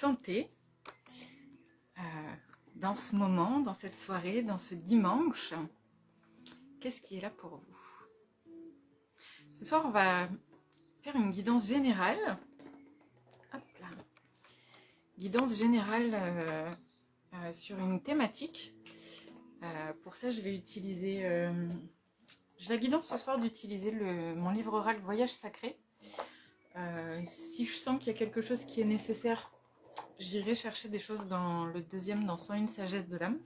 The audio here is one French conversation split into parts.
sentez dans ce moment, dans cette soirée, dans ce dimanche? Qu'est-ce qui est là pour vous? Ce soir, on va faire une guidance générale. Hop là. Guidance générale sur une thématique. Pour ça, je vais utiliser... j'ai la guidance ce soir d'utiliser mon livre oral Voyage sacré. Si je sens qu'il y a quelque chose qui est nécessaire, j'irai chercher des choses dans le deuxième, dans 101 sagesse de l'âme.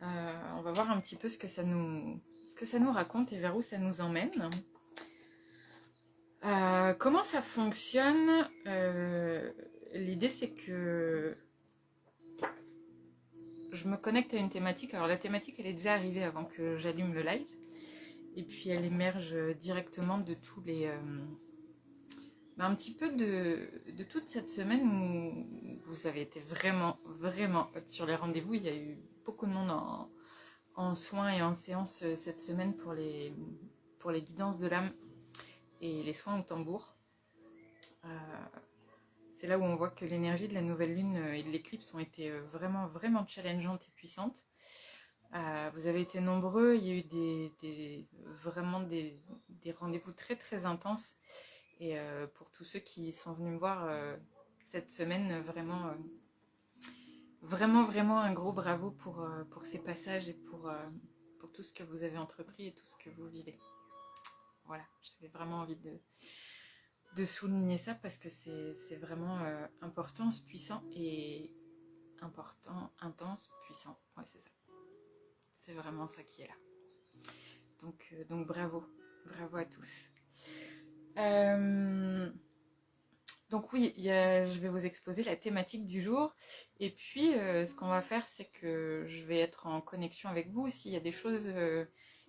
On va voir un petit peu ce que ça nous raconte et vers où ça nous emmène. Comment ça fonctionne? L'idée, c'est que je me connecte à une thématique. Alors la thématique, elle est déjà arrivée avant que j'allume le live. Et puis elle émerge directement de tous les... un petit peu de toute cette semaine où vous avez été vraiment sur les rendez-vous. Il y a eu beaucoup de monde en soins et en séance cette semaine pour les guidances de l'âme et les soins au tambour. C'est là où on voit que l'énergie de la nouvelle lune et de l'éclipse ont été vraiment challengeantes et puissantes. Vous avez été nombreux, il y a eu vraiment des rendez-vous très intenses. Et pour tous ceux qui sont venus me voir cette semaine, vraiment un gros bravo pour ces passages et pour tout ce que vous avez entrepris et tout ce que vous vivez. Voilà, j'avais vraiment envie de souligner ça parce que c'est vraiment important, puissant et important, intense, puissant. Ouais, c'est ça. C'est vraiment ça qui est là. Donc bravo à tous. Donc oui, je vais vous exposer la thématique du jour. Et puis, ce qu'on va faire, c'est que je vais être en connexion avec vous. S'il y a des choses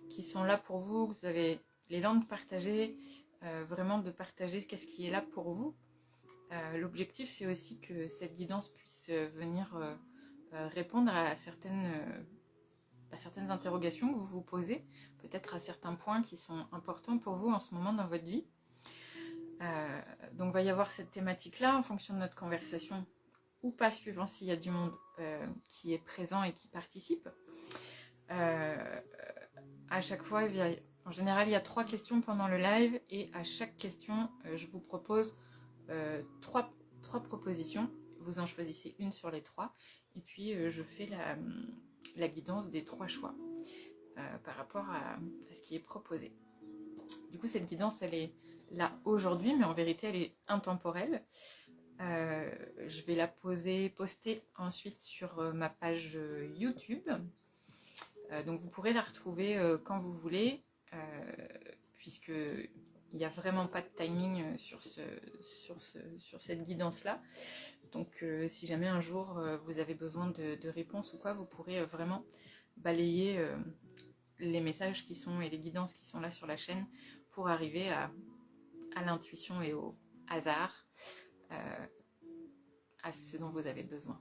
qui sont là pour vous, que vous avez l'élan de partager, vraiment de partager qu'est-ce qui est là pour vous. L'objectif, c'est aussi que cette guidance puisse venir répondre à certaines interrogations que vous vous posez, peut-être à certains points qui sont importants pour vous en ce moment dans votre vie. Donc il va y avoir cette thématique-là en fonction de notre conversation ou pas, suivant s'il y a du monde qui est présent et qui participe. À chaque fois, en général, il y a 3 questions pendant le live et à chaque question, je vous propose 3 propositions. Vous en choisissez une sur les 3 et puis je fais la guidance des 3 choix par rapport à ce qui est proposé. Du coup, cette guidance, elle est là aujourd'hui, mais en vérité, elle est intemporelle. Je vais la poster ensuite sur ma page YouTube. Donc, vous pourrez la retrouver quand vous voulez, puisqu'il n'y a vraiment pas de timing sur cette guidance-là. Donc, si jamais un jour vous avez besoin de réponses ou quoi, vous pourrez vraiment balayer les messages qui sont et les guidances qui sont là sur la chaîne pour arriver à l'intuition et au hasard, à ce dont vous avez besoin.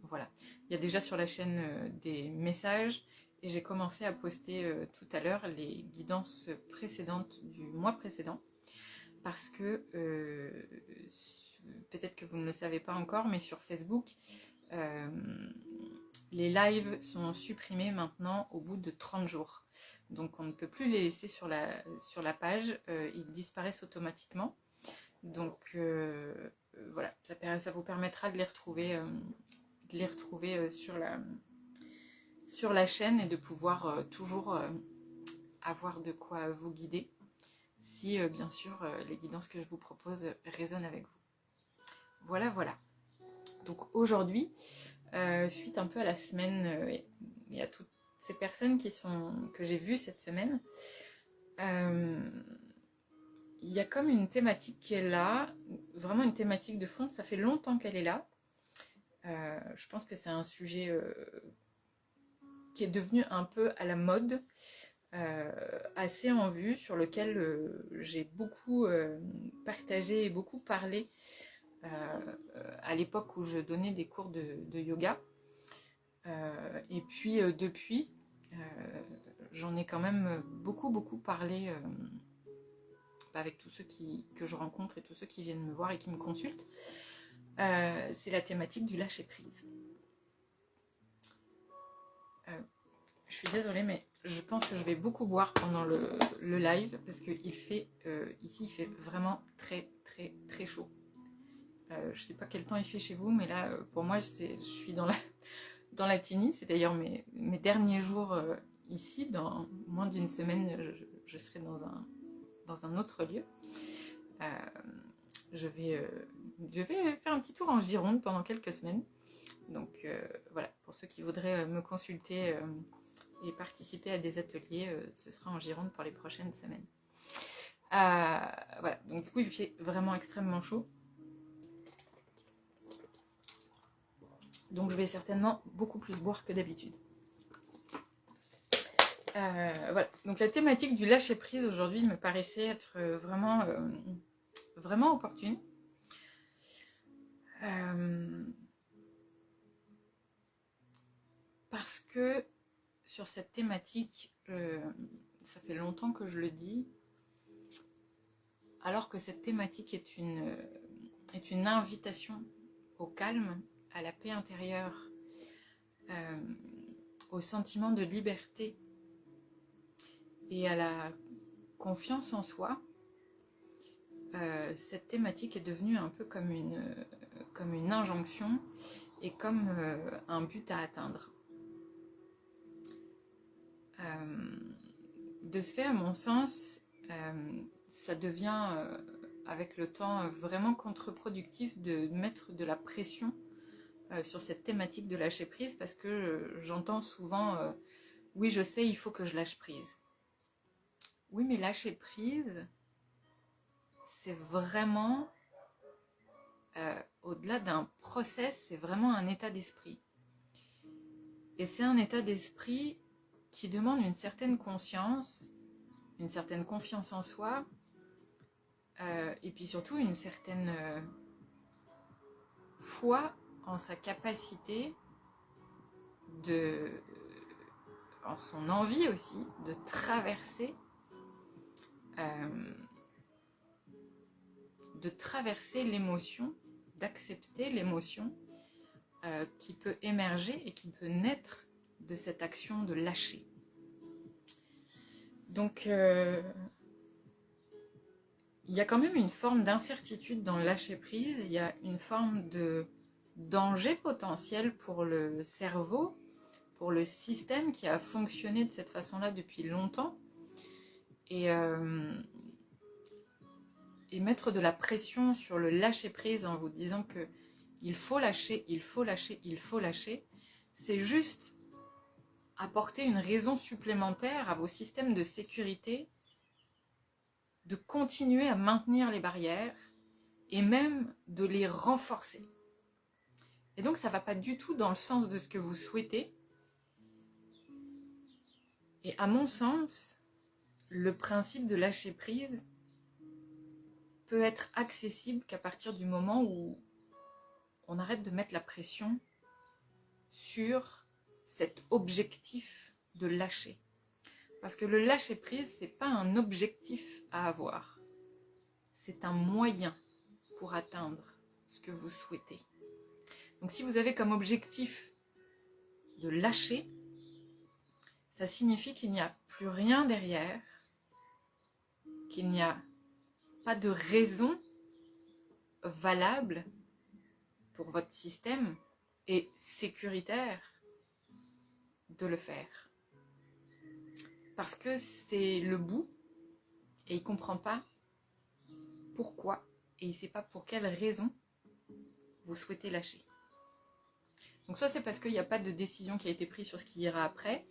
Voilà. Il y a déjà sur la chaîne des messages et j'ai commencé à poster tout à l'heure les guidances précédentes du mois précédent parce que peut-être que vous ne le savez pas encore, mais sur Facebook, les lives sont supprimés maintenant au bout de 30 jours. Donc on ne peut plus les laisser sur la page, ils disparaissent automatiquement. Donc voilà, ça vous permettra de les retrouver, sur la chaîne et de pouvoir toujours avoir de quoi vous guider si bien sûr les guidances que je vous propose résonnent avec vous. Voilà. Donc aujourd'hui, suite un peu à la semaine et à toutes ces personnes que j'ai vues cette semaine, il y a comme une thématique qui est là, vraiment une thématique de fond. Ça fait longtemps qu'elle est là. Je pense que c'est un sujet qui est devenu un peu à la mode, assez en vue, sur lequel j'ai beaucoup partagé et beaucoup parlé à l'époque où je donnais des cours de yoga. Et puis depuis, j'en ai quand même beaucoup parlé avec tous ceux que je rencontre et tous ceux qui viennent me voir et qui me consultent. C'est la thématique du lâcher-prise. Je suis désolée, mais je pense que je vais beaucoup boire pendant le live parce que ici, il fait vraiment très, très, très chaud. Je ne sais pas quel temps il fait chez vous, mais là, pour moi, je suis dans la Tini. C'est d'ailleurs mes derniers jours ici. Dans moins d'une semaine, je serai dans un autre lieu. Je vais faire un petit tour en Gironde pendant quelques semaines. Donc voilà, pour ceux qui voudraient me consulter et participer à des ateliers, ce sera en Gironde pour les prochaines semaines. Voilà, donc du coup il fait vraiment extrêmement chaud. Donc je vais certainement beaucoup plus boire que d'habitude. Voilà, donc la thématique du lâcher prise aujourd'hui me paraissait être vraiment opportune. Parce que sur cette thématique, ça fait longtemps que je le dis, alors que cette thématique est une invitation au calme, à la paix intérieure, au sentiment de liberté et à la confiance en soi. Cette thématique est devenue un peu comme une injonction et comme un but à atteindre. De ce fait, à mon sens, ça devient avec le temps vraiment contre-productif de mettre de la pression sur cette thématique de lâcher prise, parce que j'entends souvent oui, je sais, il faut que je lâche prise. Oui, mais lâcher prise, c'est vraiment au-delà d'un process, c'est vraiment un état d'esprit. Et c'est un état d'esprit qui demande une certaine conscience, une certaine confiance en soi, et puis surtout une certaine foi en sa capacité en son envie aussi de traverser l'émotion, d'accepter l'émotion qui peut émerger et qui peut naître de cette action de lâcher. Donc il y a quand même une forme d'incertitude dans le lâcher-prise, il y a une forme de danger potentiel pour le cerveau, pour le système qui a fonctionné de cette façon-là depuis longtemps. Et mettre de la pression sur le lâcher-prise en vous disant que il faut lâcher, il faut lâcher, il faut lâcher, c'est juste apporter une raison supplémentaire à vos systèmes de sécurité de continuer à maintenir les barrières et même de les renforcer. Et donc ça ne va pas du tout dans le sens de ce que vous souhaitez. Et à mon sens, le principe de lâcher prise peut être accessible qu'à partir du moment où on arrête de mettre la pression sur cet objectif de lâcher. Parce que le lâcher prise, ce n'est pas un objectif à avoir. C'est un moyen pour atteindre ce que vous souhaitez. Donc si vous avez comme objectif de lâcher, ça signifie qu'il n'y a plus rien derrière, qu'il n'y a pas de raison valable pour votre système et sécuritaire de le faire. Parce que c'est le bout et il ne comprend pas pourquoi et il ne sait pas pour quelle raison vous souhaitez lâcher. Donc soit c'est parce qu'il n'y a pas de décision qui a été prise sur ce qui ira après,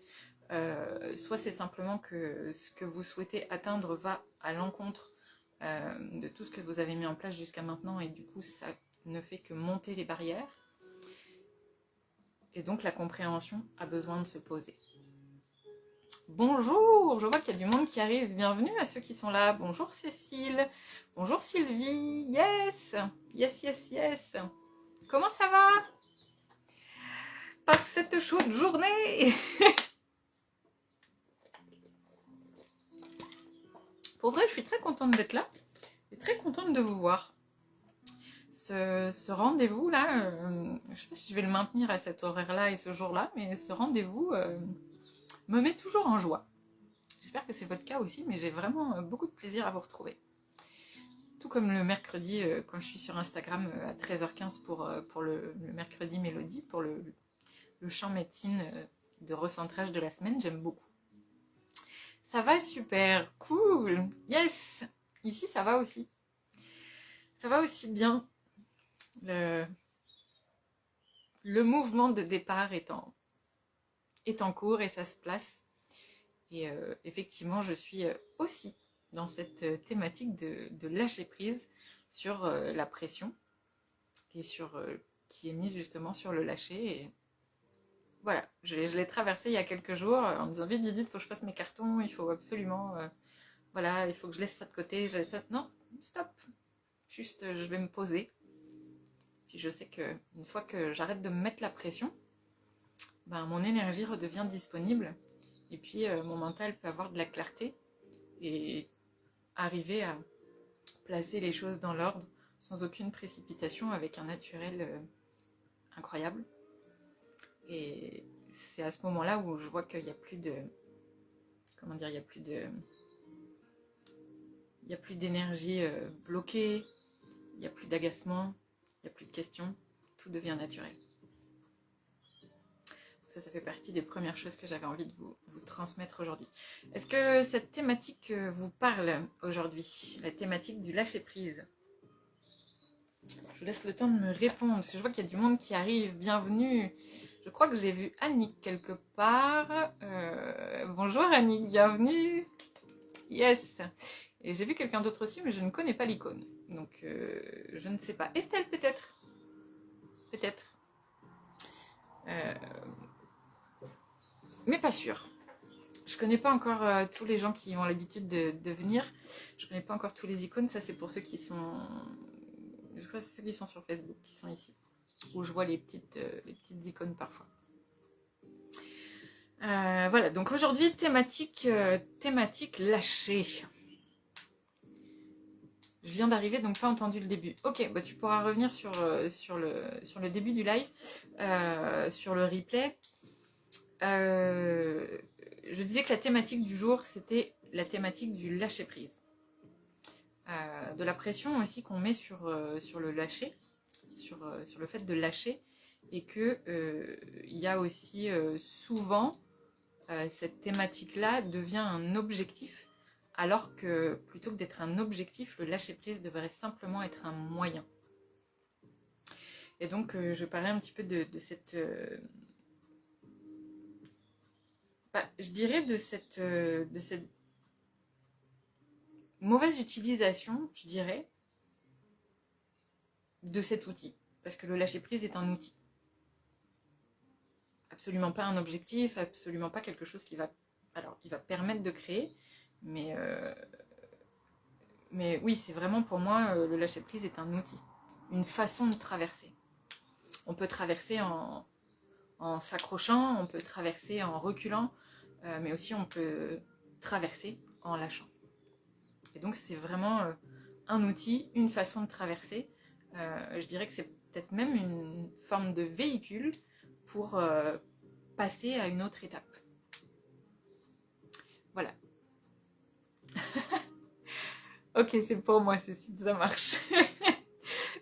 soit c'est simplement que ce que vous souhaitez atteindre va à l'encontre de tout ce que vous avez mis en place jusqu'à maintenant et du coup ça ne fait que monter les barrières. Et donc la compréhension a besoin de se poser. Bonjour, je vois qu'il y a du monde qui arrive. Bienvenue à ceux qui sont là. Bonjour Cécile. Bonjour Sylvie. Yes. Yes, yes, yes. Comment ça va? Par cette chaude journée. Pour vrai, je suis très contente d'être là et très contente de vous voir. Ce rendez-vous là, je ne sais pas si je vais le maintenir à cet horaire-là et ce jour-là, mais ce rendez-vous me met toujours en joie. J'espère que c'est votre cas aussi, mais j'ai vraiment beaucoup de plaisir à vous retrouver. Tout comme le mercredi, quand je suis sur Instagram à 13h15 pour le mercredi Mélodie, pour le chant médecine de recentrage de la semaine, j'aime beaucoup. Ça va super, cool, yes. Ici, ça va aussi. Ça va aussi bien. Le mouvement de départ est en cours et ça se place. Et effectivement, je suis aussi dans cette thématique de lâcher prise sur la pression et sur qui est mise justement sur le lâcher. Et voilà, je l'ai traversé il y a quelques jours en me disant vite, il faut que je fasse mes cartons, il faut absolument, voilà, il faut que je laisse ça de côté, je laisse ça. Non, stop, juste je vais me poser. Puis je sais qu'une fois que j'arrête de me mettre la pression, ben, mon énergie redevient disponible et puis mon mental peut avoir de la clarté et arriver à placer les choses dans l'ordre sans aucune précipitation avec un naturel incroyable. Et c'est à ce moment-là où je vois qu'il n'y a plus de... Comment dire, il n'y a plus de... Il n'y a plus d'énergie bloquée, il n'y a plus d'agacement, il n'y a plus de questions, tout devient naturel. Ça fait partie des premières choses que j'avais envie de vous transmettre aujourd'hui. Est-ce que cette thématique vous parle aujourd'hui? La thématique du lâcher-prise? Je vous laisse le temps de me répondre, parce que je vois qu'il y a du monde qui arrive. Bienvenue. Je crois que j'ai vu Annick quelque part. Bonjour Annick, bienvenue. Yes. Et j'ai vu quelqu'un d'autre aussi, mais je ne connais pas l'icône. Donc, je ne sais pas. Estelle, peut-être? Peut-être. Mais pas sûr. Je connais pas encore tous les gens qui ont l'habitude de venir. Je connais pas encore tous les icônes. Ça, c'est pour ceux qui sont... Je crois que c'est ceux qui sont sur Facebook, qui sont ici. Où je vois les petites icônes parfois. Voilà, donc aujourd'hui, thématique lâcher. Je viens d'arriver, donc pas entendu le début. Ok, bah tu pourras revenir sur le début du live, sur le replay. Je disais que la thématique du jour, c'était la thématique du lâcher-prise. De la pression aussi qu'on met sur le lâcher, sur le fait de lâcher, et que il y a aussi souvent cette thématique-là devient un objectif, alors que plutôt que d'être un objectif, le lâcher-prise devrait simplement être un moyen. Et donc, je parlais un petit peu de cette... je dirais de cette mauvaise utilisation, je dirais, de cet outil. Parce que le lâcher-prise est un outil. Absolument pas un objectif, absolument pas quelque chose qui va... Alors, il va permettre de créer, mais oui, c'est vraiment pour moi, le lâcher-prise est un outil. Une façon de traverser. On peut traverser en s'accrochant, on peut traverser en reculant, mais aussi on peut traverser en lâchant. Et donc c'est vraiment un outil, une façon de traverser. Je dirais que c'est peut-être même une forme de véhicule pour passer à une autre étape. Voilà. Ok, c'est pour moi, Cécile, ça marche.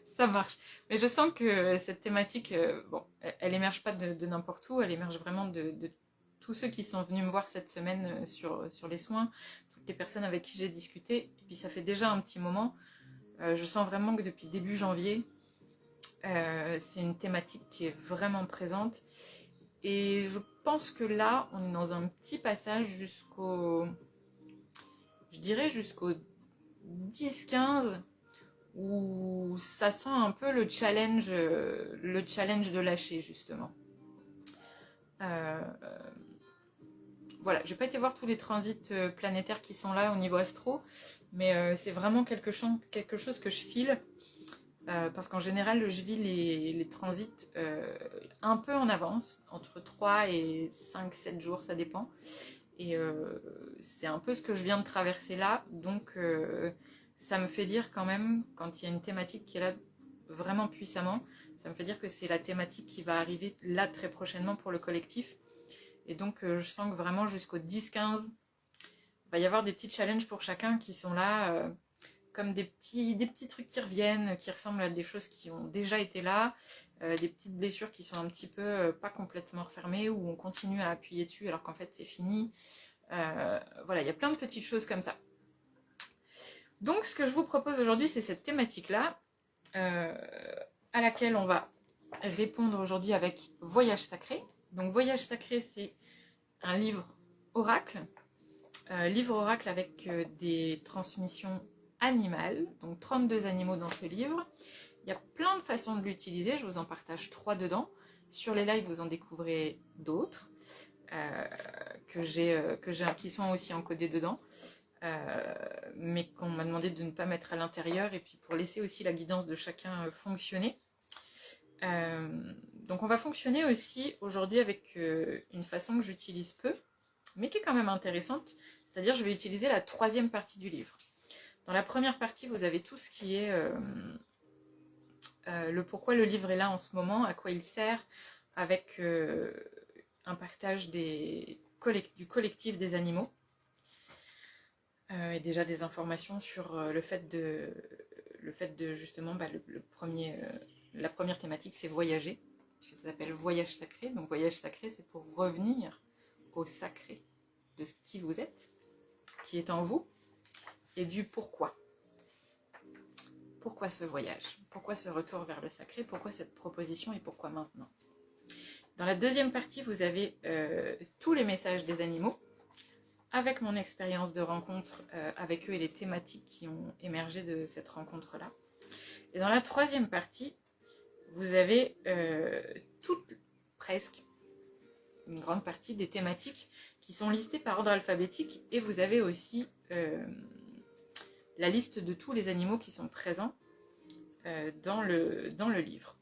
Ça marche. Mais je sens que cette thématique, bon, elle émerge pas de n'importe où, elle émerge vraiment de tous ceux qui sont venus me voir cette semaine sur les soins, toutes les personnes avec qui j'ai discuté. Et puis ça fait déjà un petit moment. Je sens vraiment que depuis début janvier, c'est une thématique qui est vraiment présente. Et je pense que là, on est dans un petit passage jusqu'au 10-15, où ça sent un peu le challenge de lâcher, justement. Voilà, j'ai pas été voir tous les transits planétaires qui sont là au niveau astro, mais c'est vraiment quelque chose que je file, parce qu'en général, je vis les transits un peu en avance, entre 3 et 5-7 jours, ça dépend. Et c'est un peu ce que je viens de traverser là. Donc ça me fait dire quand même, quand il y a une thématique qui est là vraiment puissamment, ça me fait dire que c'est la thématique qui va arriver là très prochainement pour le collectif. Et donc je sens que vraiment jusqu'au 10-15, il va y avoir des petits challenges pour chacun qui sont là, comme des petits trucs qui reviennent, qui ressemblent à des choses qui ont déjà été là, des petites blessures qui sont un petit peu pas complètement refermées, où on continue à appuyer dessus alors qu'en fait c'est fini. Voilà, il y a plein de petites choses comme ça. Donc ce que je vous propose aujourd'hui, c'est cette thématique-là, à laquelle on va répondre aujourd'hui avec Voyage Sacré. Donc Voyage Sacré, c'est un livre oracle, livre oracle avec des transmissions animales, donc 32 animaux dans ce livre. Il y a plein de façons de l'utiliser, je vous en partage 3 dedans. Sur les lives, vous en découvrez d'autres qui sont aussi encodés dedans, mais qu'on m'a demandé de ne pas mettre à l'intérieur, et puis pour laisser aussi la guidance de chacun fonctionner. Donc on va fonctionner aussi aujourd'hui avec une façon que j'utilise peu, mais qui est quand même intéressante, c'est-à-dire je vais utiliser la 3e partie du livre. Dans la première partie, vous avez tout ce qui est le pourquoi le livre est là en ce moment, à quoi il sert, avec un partage du collectif des animaux, et déjà des informations sur le fait de justement, la première thématique, c'est voyager, puisque ça s'appelle Voyage Sacré. Donc Voyage Sacré, c'est pour revenir au sacré de ce qui vous êtes, qui est en vous, et du pourquoi. Pourquoi ce voyage? Pourquoi ce retour vers le sacré? Pourquoi cette proposition et pourquoi maintenant? Dans la 2e partie, vous avez tous les messages des animaux, avec mon expérience de rencontre avec eux et les thématiques qui ont émergé de cette rencontre-là. Et dans la 3e partie, vous avez presque une grande partie des thématiques qui sont listées par ordre alphabétique, et vous avez aussi la liste de tous les animaux qui sont présents dans le livre.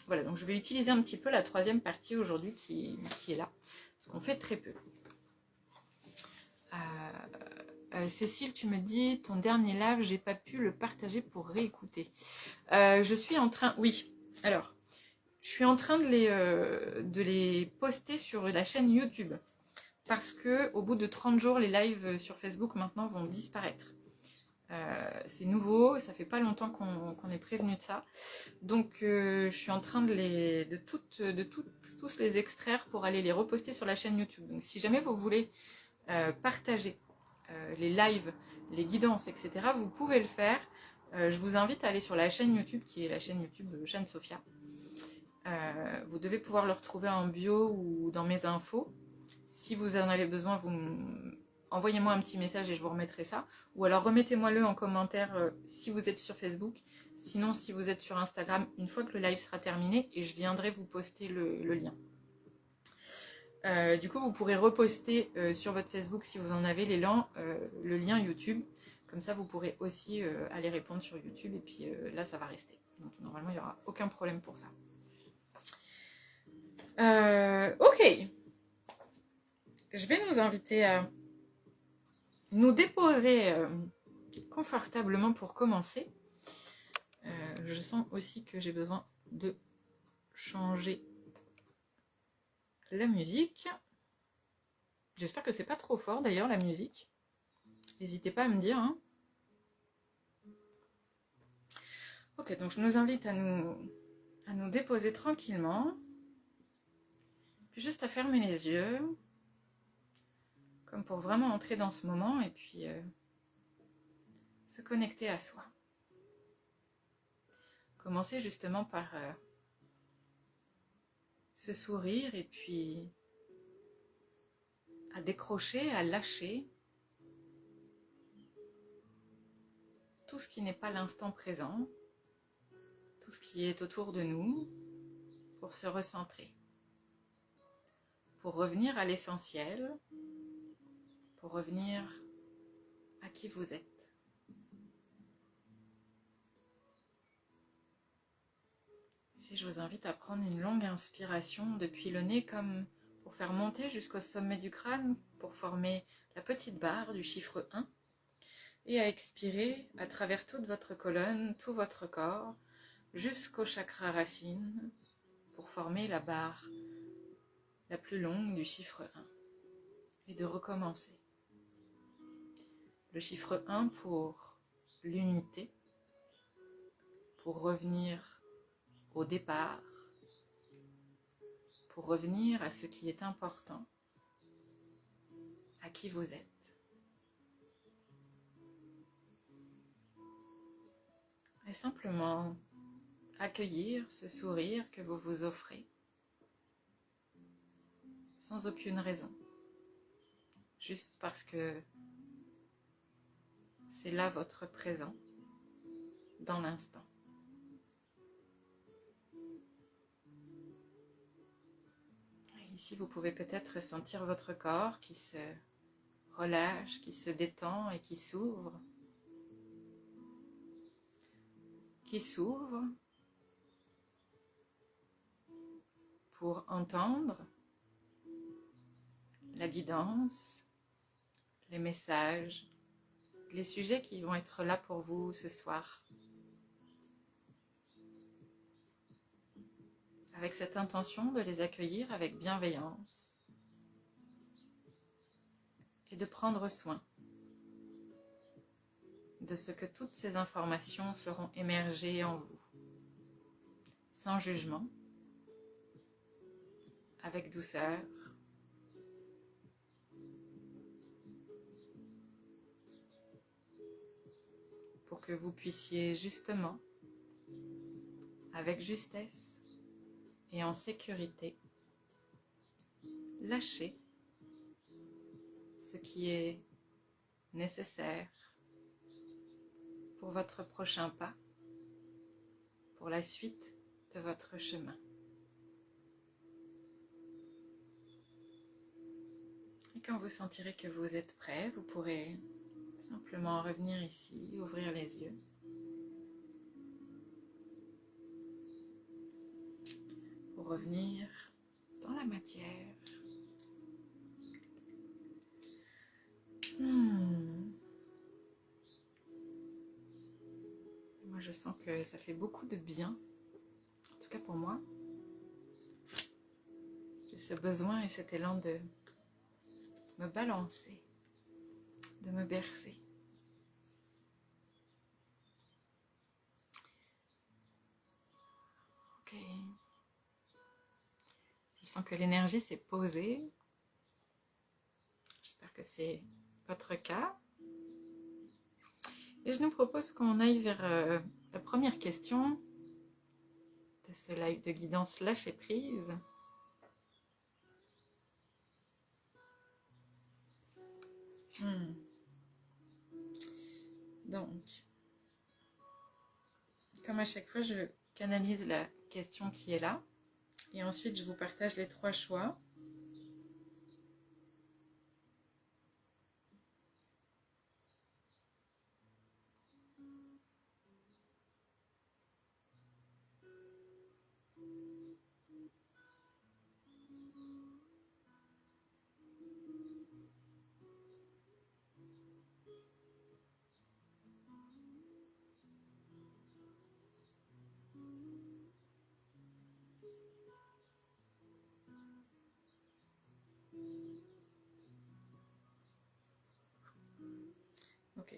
Voilà, donc je vais utiliser un petit peu la 3e partie aujourd'hui qui est là, parce qu'on fait très peu. Cécile, tu me dis, ton dernier live, j'ai pas pu le partager pour réécouter. Je suis en train, oui, alors, je suis en train de les poster sur la chaîne YouTube, parce que au bout de 30 jours, les lives sur Facebook maintenant vont disparaître. C'est nouveau, ça fait pas longtemps qu'on est prévenu de ça. Donc je suis en train de tous les extraire pour aller les reposter sur la chaîne YouTube. Donc si jamais vous voulez partager les lives, les guidances, etc., vous pouvez le faire. Je vous invite à aller sur la chaîne YouTube, qui est la chaîne YouTube Jeanne Sophia. Vous devez pouvoir le retrouver en bio ou dans mes infos. Si vous en avez besoin, envoyez-moi un petit message et je vous remettrai ça. Ou alors remettez-moi-le en commentaire si vous êtes sur Facebook. Sinon, si vous êtes sur Instagram, une fois que le live sera terminé, et je viendrai vous poster le lien. Du coup, vous pourrez reposter sur votre Facebook, si vous en avez le lien YouTube. Comme ça, vous pourrez aussi aller répondre sur YouTube. Et puis là, ça va rester. Donc normalement, il n'y aura aucun problème pour ça. Ok. Je vais nous inviter à nous déposer confortablement pour commencer. Je sens aussi que j'ai besoin de changer la musique. J'espère que c'est pas trop fort d'ailleurs, la musique. N'hésitez pas à me dire. Hein. Ok, donc je nous invite à nous déposer tranquillement. Puis juste à fermer les yeux. Comme pour vraiment entrer dans ce moment et puis se connecter à soi. Commencer justement par ce sourire et puis à décrocher, à lâcher tout ce qui n'est pas l'instant présent, tout ce qui est autour de nous, pour se recentrer, pour revenir à l'essentiel, pour revenir à qui vous êtes. Ici, je vous invite à prendre une longue inspiration depuis le nez, comme pour faire monter jusqu'au sommet du crâne, pour former la petite barre du chiffre 1 et à expirer à travers toute votre colonne, tout votre corps, jusqu'au chakra racine pour former la barre la plus longue du chiffre 1 et de recommencer. Le chiffre 1 pour l'unité, pour revenir au départ, pour revenir à ce qui est important, à qui vous êtes. Et simplement accueillir ce sourire que vous vous offrez, sans aucune raison, juste parce que c'est là votre présent, dans l'instant. Ici, vous pouvez peut-être sentir votre corps qui se relâche, qui se détend et qui s'ouvre. Pour entendre la guidance, les messages, les sujets qui vont être là pour vous ce soir. Avec cette intention de les accueillir avec bienveillance et de prendre soin de ce que toutes ces informations feront émerger en vous, sans jugement, avec douceur, pour que vous puissiez justement, avec justesse et en sécurité, lâcher ce qui est nécessaire pour votre prochain pas, pour la suite de votre chemin. Et quand vous sentirez que vous êtes prêt, vous pourrez simplement revenir ici, ouvrir les yeux. Pour revenir dans la matière. Moi, je sens que ça fait beaucoup de bien. En tout cas pour moi. J'ai ce besoin et cet élan de me balancer, de me bercer. Ok. Je sens que l'énergie s'est posée. J'espère que c'est votre cas. Et je nous propose qu'on aille vers la première question de ce live de guidance lâcher prise. Donc, comme à chaque fois, je canalise la question qui est là. Et ensuite, je vous partage les 3 choix. Ok.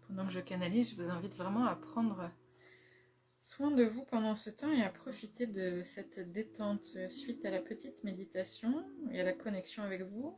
Pendant que je canalise, je vous invite vraiment à prendre soin de vous pendant ce temps et à profiter de cette détente suite à la petite méditation et à la connexion avec vous.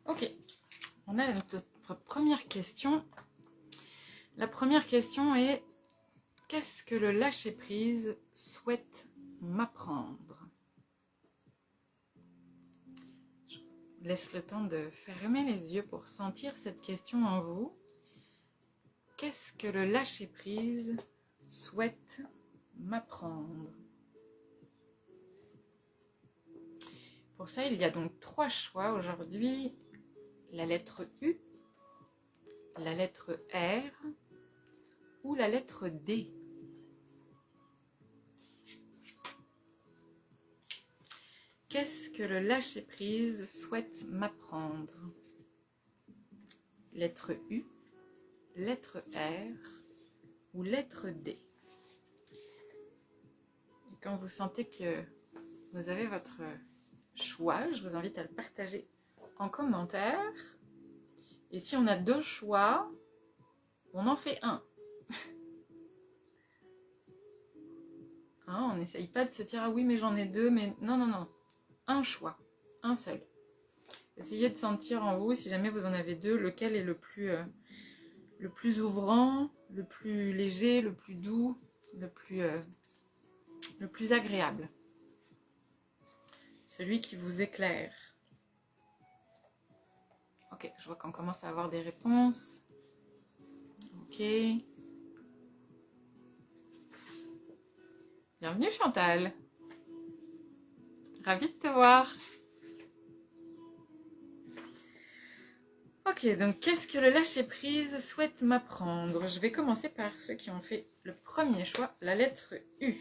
Ok, on a notre première question. La première question est: qu'est-ce que le lâcher-prise souhaite m'apprendre? Je vous laisse le temps de fermer les yeux pour sentir cette question en vous. Qu'est-ce que le lâcher-prise souhaite m'apprendre? Pour ça, il y a donc 3 choix aujourd'hui: la lettre U, la lettre R ou la lettre D. Qu'est-ce que le lâcher-prise souhaite m'apprendre? Lettre U, lettre R ou lettre D. Et quand vous sentez que vous avez votre choix, je vous invite à le partager en commentaire. Et si on a 2 choix, on en fait un. Hein, on n'essaye pas de se dire « Ah oui, mais j'en ai 2, mais non, non, non. » Un choix, un seul. Essayez de sentir en vous, si jamais vous en avez 2, lequel est le plus ouvrant, le plus léger, le plus doux, le plus agréable. Celui qui vous éclaire. Ok, je vois qu'on commence à avoir des réponses. Ok. Bienvenue Chantal. Ravie de te voir. Ok, donc qu'est-ce que le lâcher-prise souhaite m'apprendre? Je vais commencer par ceux qui ont fait le premier choix, la lettre U.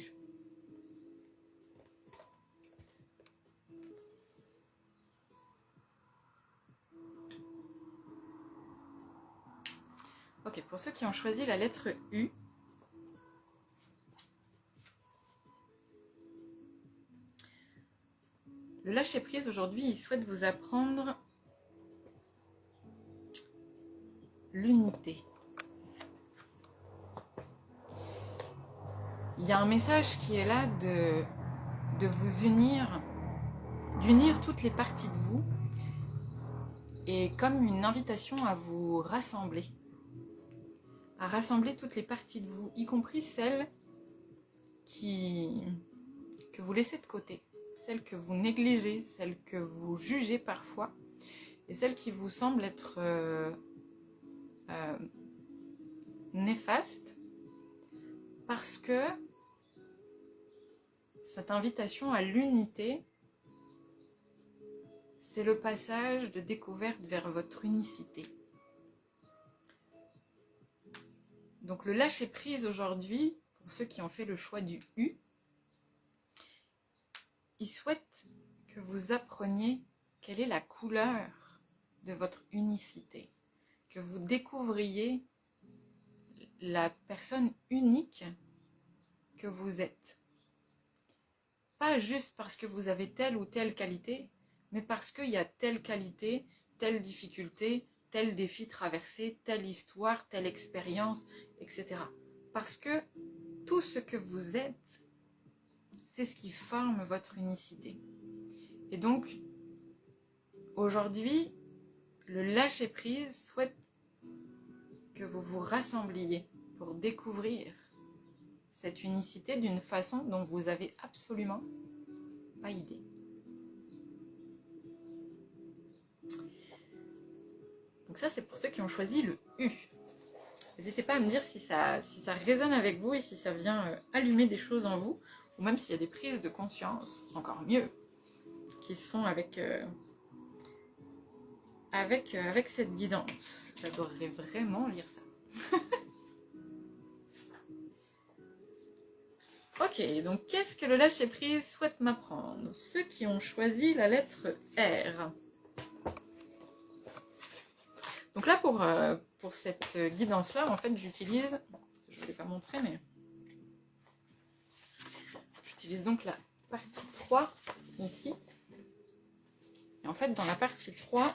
Ok, pour ceux qui ont choisi la lettre U, le lâcher-prise aujourd'hui, il souhaite vous apprendre l'unité. Il y a un message qui est là de vous unir, d'unir toutes les parties de vous, et comme une invitation à vous rassembler, à rassembler toutes les parties de vous, y compris celles que vous laissez de côté, celles que vous négligez, celles que vous jugez parfois, et celles qui vous semblent être néfastes, parce que cette invitation à l'unité, c'est le passage de découverte vers votre unicité. Donc le lâcher-prise aujourd'hui, pour ceux qui ont fait le choix du U, il souhaite que vous appreniez quelle est la couleur de votre unicité, que vous découvriez la personne unique que vous êtes. Pas juste parce que vous avez telle ou telle qualité, mais parce qu'il y a telle qualité, telle difficulté, tel défi traversé, telle histoire, telle expérience, etc. Parce que tout ce que vous êtes, c'est ce qui forme votre unicité. Et donc, aujourd'hui, le lâcher-prise souhaite que vous vous rassembliez pour découvrir cette unicité d'une façon dont vous n'avez absolument pas idée. Donc ça, c'est pour ceux qui ont choisi le U. N'hésitez pas à me dire si ça résonne avec vous et si ça vient allumer des choses en vous, ou même s'il y a des prises de conscience, encore mieux, qui se font avec cette guidance. J'adorerais vraiment lire ça. Ok, donc qu'est-ce que le lâcher-prise souhaite m'apprendre? Ceux qui ont choisi la lettre R. Donc là, pour cette guidance-là, en fait, j'utilise, je ne vais pas montrer, mais j'utilise donc la partie 3 ici. Et en fait, dans la partie 3,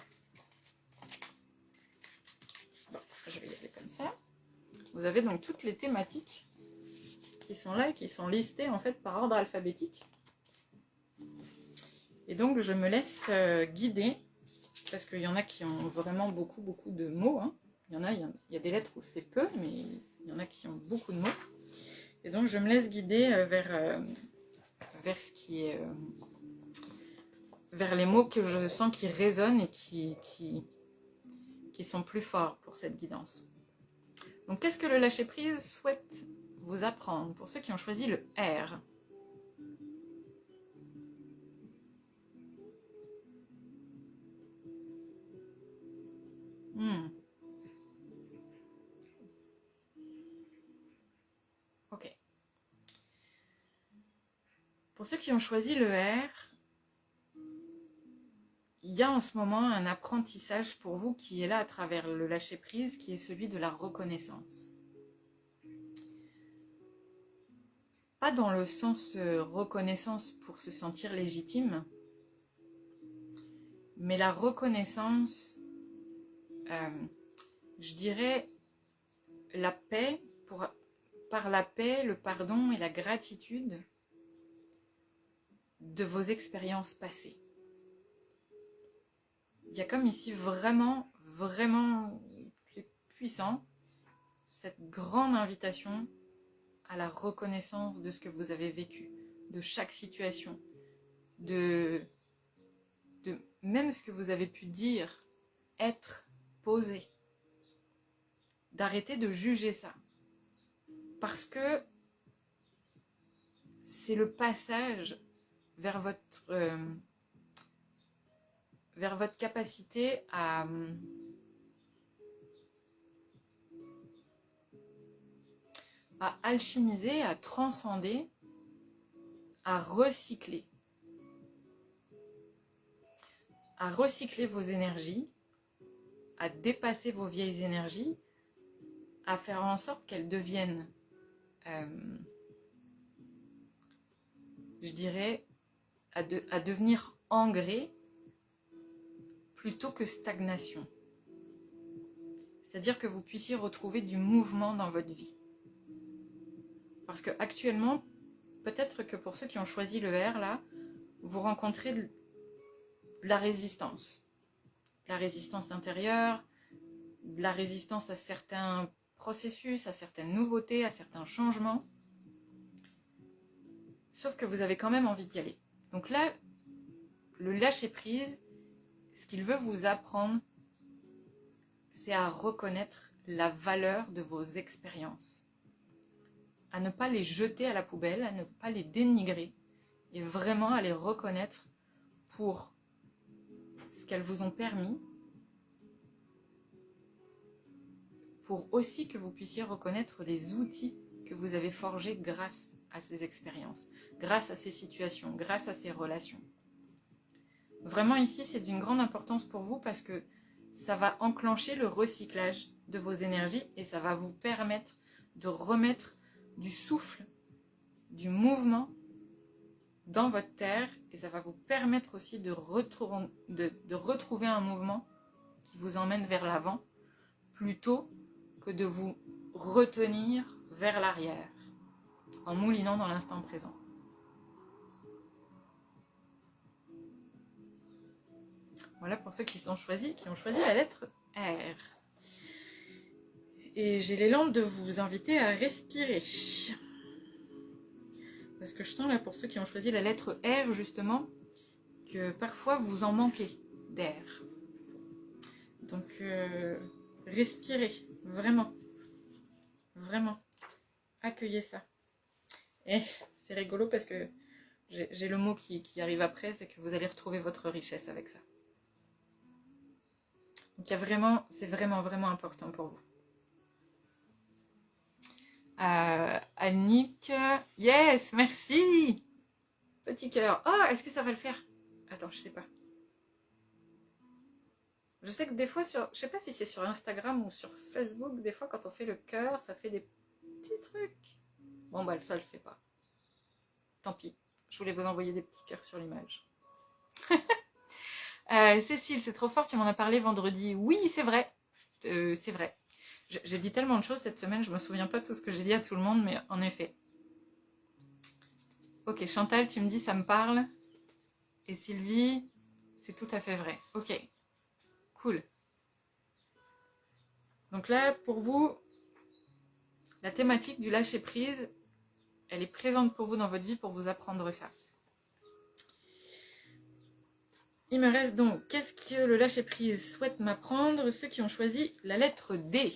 bon, je vais y aller comme ça, vous avez donc toutes les thématiques qui sont là et qui sont listées en fait par ordre alphabétique. Et donc, je me laisse guider parce qu'il y en a qui ont vraiment beaucoup, beaucoup de mots. Hein. Il y a des lettres où c'est peu, mais il y en a qui ont beaucoup de mots. Et donc, je me laisse guider vers ce qui est... vers les mots que je sens qui résonnent et qui sont plus forts pour cette guidance. Donc, qu'est-ce que le lâcher-prise souhaite vous apprendre pour ceux qui ont choisi le R? Ok. Pour ceux qui ont choisi le R, il y a en ce moment un apprentissage pour vous qui est là à travers le lâcher-prise, qui est celui de la reconnaissance. Pas dans le sens reconnaissance pour se sentir légitime, mais la reconnaissance, je dirais la paix, par la paix, le pardon et la gratitude de vos expériences passées. Il y a comme ici vraiment, vraiment, c'est puissant, cette grande invitation à la reconnaissance de ce que vous avez vécu, de chaque situation, de même ce que vous avez pu dire, être, poser, d'arrêter de juger ça. Parce que c'est le passage vers votre capacité à alchimiser, à transcender, à recycler vos énergies, à dépasser vos vieilles énergies, à faire en sorte qu'elles deviennent, je dirais, à devenir engrais plutôt que stagnation. C'est-à-dire que vous puissiez retrouver du mouvement dans votre vie. Parce que actuellement, peut-être que pour ceux qui ont choisi le R, là, vous rencontrez de la résistance. De la résistance intérieure, de la résistance à certains processus, à certaines nouveautés, à certains changements. Sauf que vous avez quand même envie d'y aller. Donc là, le lâcher-prise, ce qu'il veut vous apprendre, c'est à reconnaître la valeur de vos expériences. À ne pas les jeter à la poubelle, à ne pas les dénigrer, et vraiment à les reconnaître pour ce qu'elles vous ont permis, pour aussi que vous puissiez reconnaître les outils que vous avez forgés grâce à ces expériences, grâce à ces situations, grâce à ces relations. Vraiment ici, c'est d'une grande importance pour vous parce que ça va enclencher le recyclage de vos énergies et ça va vous permettre de remettre du souffle, du mouvement dans votre terre et ça va vous permettre aussi de retrouver un mouvement qui vous emmène vers l'avant plutôt que de vous retenir vers l'arrière en moulinant dans l'instant présent. Voilà pour ceux qui ont choisi la lettre R. Et j'ai l'élan de vous inviter à respirer. Parce que je sens là pour ceux qui ont choisi la lettre R justement, que parfois vous en manquez d'air. Donc respirez, vraiment. Vraiment. Accueillez ça. Et c'est rigolo parce que j'ai le mot qui arrive après, c'est que vous allez retrouver votre richesse avec ça. Donc c'est vraiment, vraiment important pour vous. Annick, yes, merci. Petit cœur. Oh, est-ce que ça va le faire? Attends, je sais pas. Je sais que des fois, je sais pas si c'est sur Instagram ou sur Facebook, des fois quand on fait le cœur, ça fait des petits trucs. Bon bah ça le fait pas. Tant pis. Je voulais vous envoyer des petits cœurs sur l'image. Cécile, c'est trop fort, tu m'en as parlé vendredi. Oui, c'est vrai. C'est vrai. J'ai dit tellement de choses cette semaine, je me souviens pas de tout ce que j'ai dit à tout le monde, mais en effet. Ok, Chantal, tu me dis ça me parle. Et Sylvie, c'est tout à fait vrai. Ok. Cool. Donc là, pour vous, la thématique du lâcher-prise, elle est présente pour vous dans votre vie pour vous apprendre ça. Il me reste donc, qu'est-ce que le lâcher-prise souhaite m'apprendre? Ceux qui ont choisi la lettre D.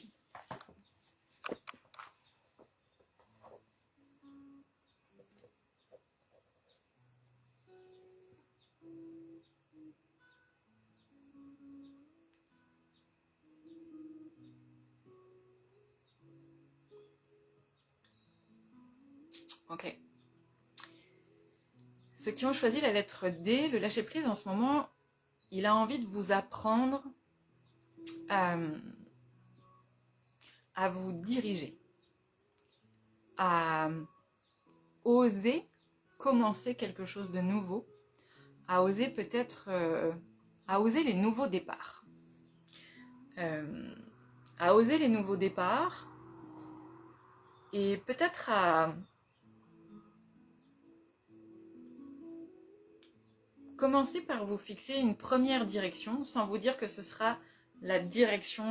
Ok. Ceux qui ont choisi la lettre D, le lâcher-prise en ce moment, il a envie de vous apprendre à vous diriger, à oser commencer quelque chose de nouveau, à oser peut-être, à oser les nouveaux départs. À oser les nouveaux départs et peut-être à commencer par vous fixer une première direction sans vous dire que ce sera la direction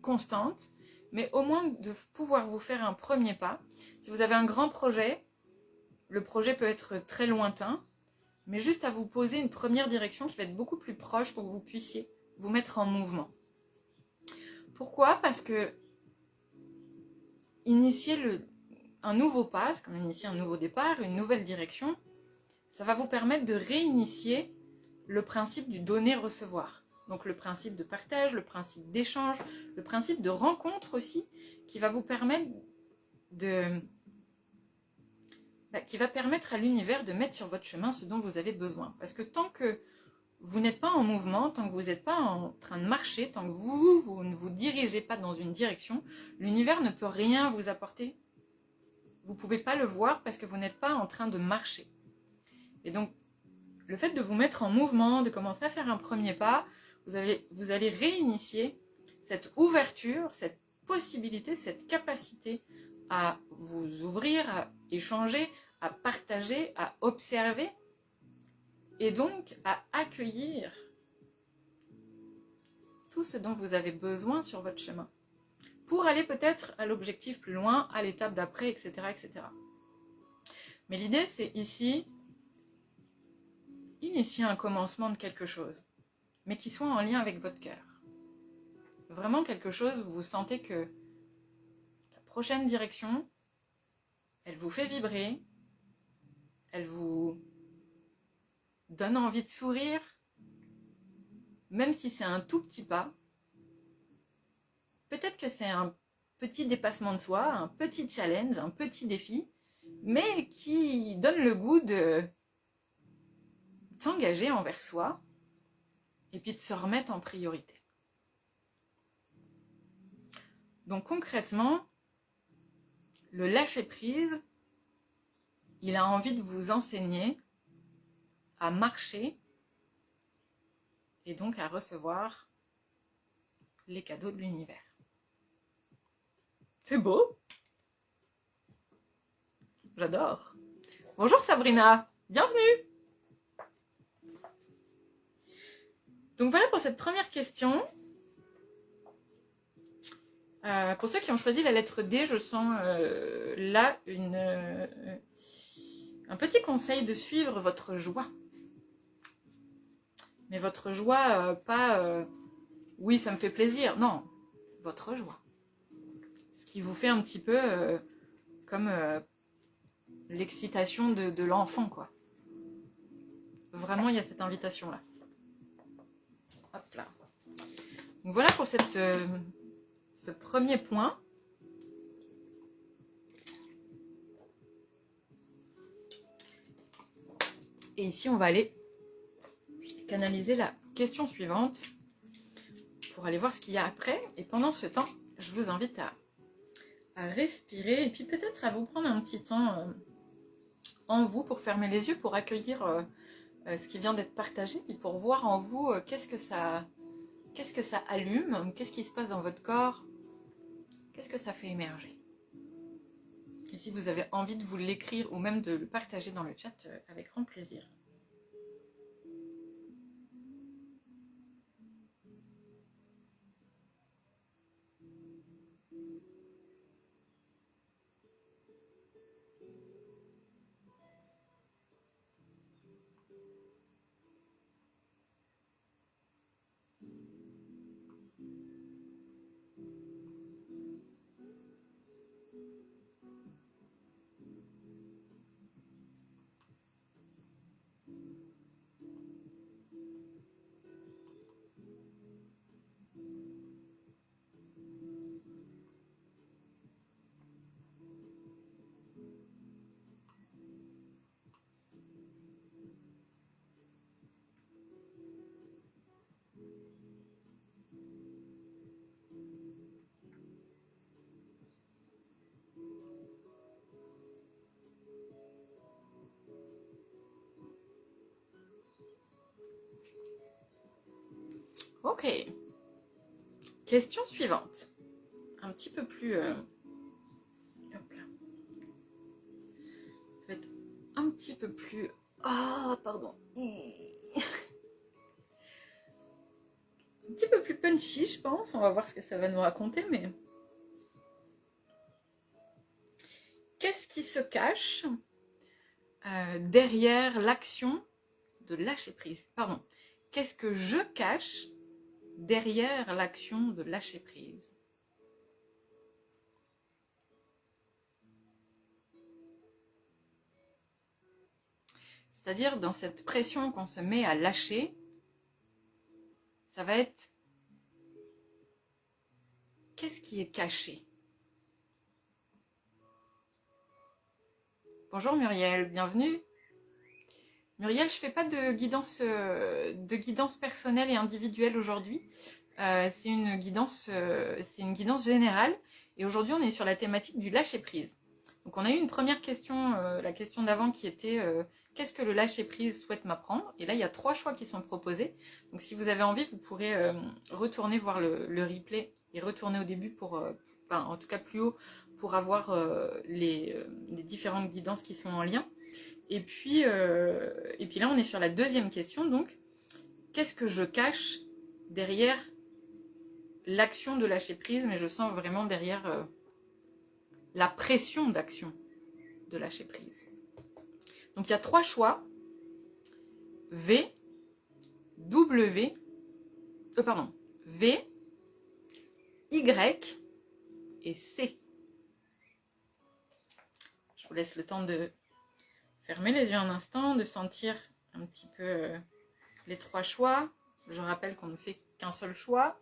constante, mais au moins de pouvoir vous faire un premier pas. Si vous avez un grand projet, le projet peut être très lointain, mais juste à vous poser une première direction qui va être beaucoup plus proche pour que vous puissiez vous mettre en mouvement. Pourquoi? Parce que initier un nouveau pas, c'est comme initier un nouveau départ, une nouvelle direction, ça va vous permettre de réinitier le principe du donner-recevoir. Donc le principe de partage, le principe d'échange, le principe de rencontre aussi, qui va vous permettre qui va permettre à l'univers de mettre sur votre chemin ce dont vous avez besoin. Parce que tant que vous n'êtes pas en mouvement, tant que vous n'êtes pas en train de marcher, tant que vous ne vous dirigez pas dans une direction, l'univers ne peut rien vous apporter. Vous ne pouvez pas le voir parce que vous n'êtes pas en train de marcher. Et donc, le fait de vous mettre en mouvement, de commencer à faire un premier pas, vous allez réinitier cette ouverture, cette possibilité, cette capacité à vous ouvrir, à échanger, à partager, à observer et donc à accueillir tout ce dont vous avez besoin sur votre chemin pour aller peut-être à l'objectif plus loin, à l'étape d'après, etc., etc. Mais l'idée, c'est ici initier un commencement de quelque chose, mais qui soit en lien avec votre cœur. Vraiment quelque chose où vous sentez que la prochaine direction, elle vous fait vibrer, elle vous donne envie de sourire, même si c'est un tout petit pas. Peut-être que c'est un petit dépassement de soi, un petit challenge, un petit défi, mais qui donne le goût de s'engager envers soi et puis de se remettre en priorité. Donc concrètement, le lâcher-prise, il a envie de vous enseigner à marcher et donc à recevoir les cadeaux de l'univers. C'est beau. J'adore. Bonjour Sabrina, bienvenue. Donc voilà pour cette première question. Pour ceux qui ont choisi la lettre D, je sens là un petit conseil de suivre votre joie. Mais votre joie, pas oui, ça me fait plaisir. Non, votre joie. Ce qui vous fait un petit peu comme l'excitation de l'enfant, quoi. Vraiment, il y a cette invitation-là. Hop là. Donc voilà pour ce premier point. Et ici, on va aller canaliser la question suivante pour aller voir ce qu'il y a après. Et pendant ce temps, je vous invite à respirer et puis peut-être à vous prendre un petit temps en vous pour fermer les yeux, pour accueillir ce qui vient d'être partagé et pour voir en vous qu'est-ce que ça allume, qu'est-ce qui se passe dans votre corps, qu'est-ce que ça fait émerger. Et si vous avez envie de vous l'écrire ou même de le partager dans le chat, avec grand plaisir. Ok. Question suivante. Un petit peu plus... hop là. Ça va être un petit peu plus... Ah, pardon. Un petit peu plus punchy, je pense. On va voir ce que ça va nous raconter, mais... Qu'est-ce qui se cache derrière l'action de lâcher prise? Pardon. Qu'est-ce que je cache derrière l'action de lâcher prise? C'est-à-dire, dans cette pression qu'on se met à lâcher, ça va être qu'est-ce qui est caché? Bonjour Muriel, bienvenue. Muriel, je ne fais pas de guidance personnelle et individuelle aujourd'hui. C'est une guidance générale. Et aujourd'hui, on est sur la thématique du lâcher-prise. Donc, on a eu une première question, la question d'avant qui était qu'est-ce que le lâcher-prise souhaite m'apprendre? Et là, il y a 3 choix qui sont proposés. Donc, si vous avez envie, vous pourrez retourner voir le replay et retourner au début enfin, en tout cas plus haut, pour avoir les différentes guidances qui sont en lien. Et puis là, on est sur la deuxième question. Donc, qu'est-ce que je cache derrière l'action de lâcher prise? Mais je sens vraiment derrière la pression d'action de lâcher prise. Donc, il y a 3 choix. V, W, V, Y et C. Je vous laisse le temps de fermer les yeux un instant, de sentir un petit peu les 3 choix. Je rappelle qu'on ne fait qu'un seul choix.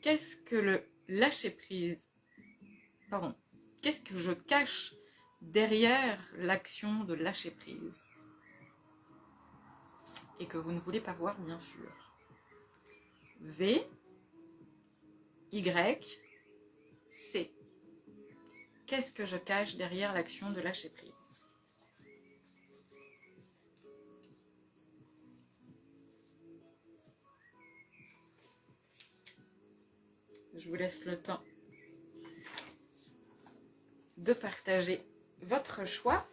Qu'est-ce que le lâcher prise? Pardon. Qu'est-ce que je cache derrière l'action de lâcher prise? Et que vous ne voulez pas voir, bien sûr. V, Y, C. Qu'est-ce que je cache derrière l'action de lâcher prise? Je vous laisse le temps de partager votre choix.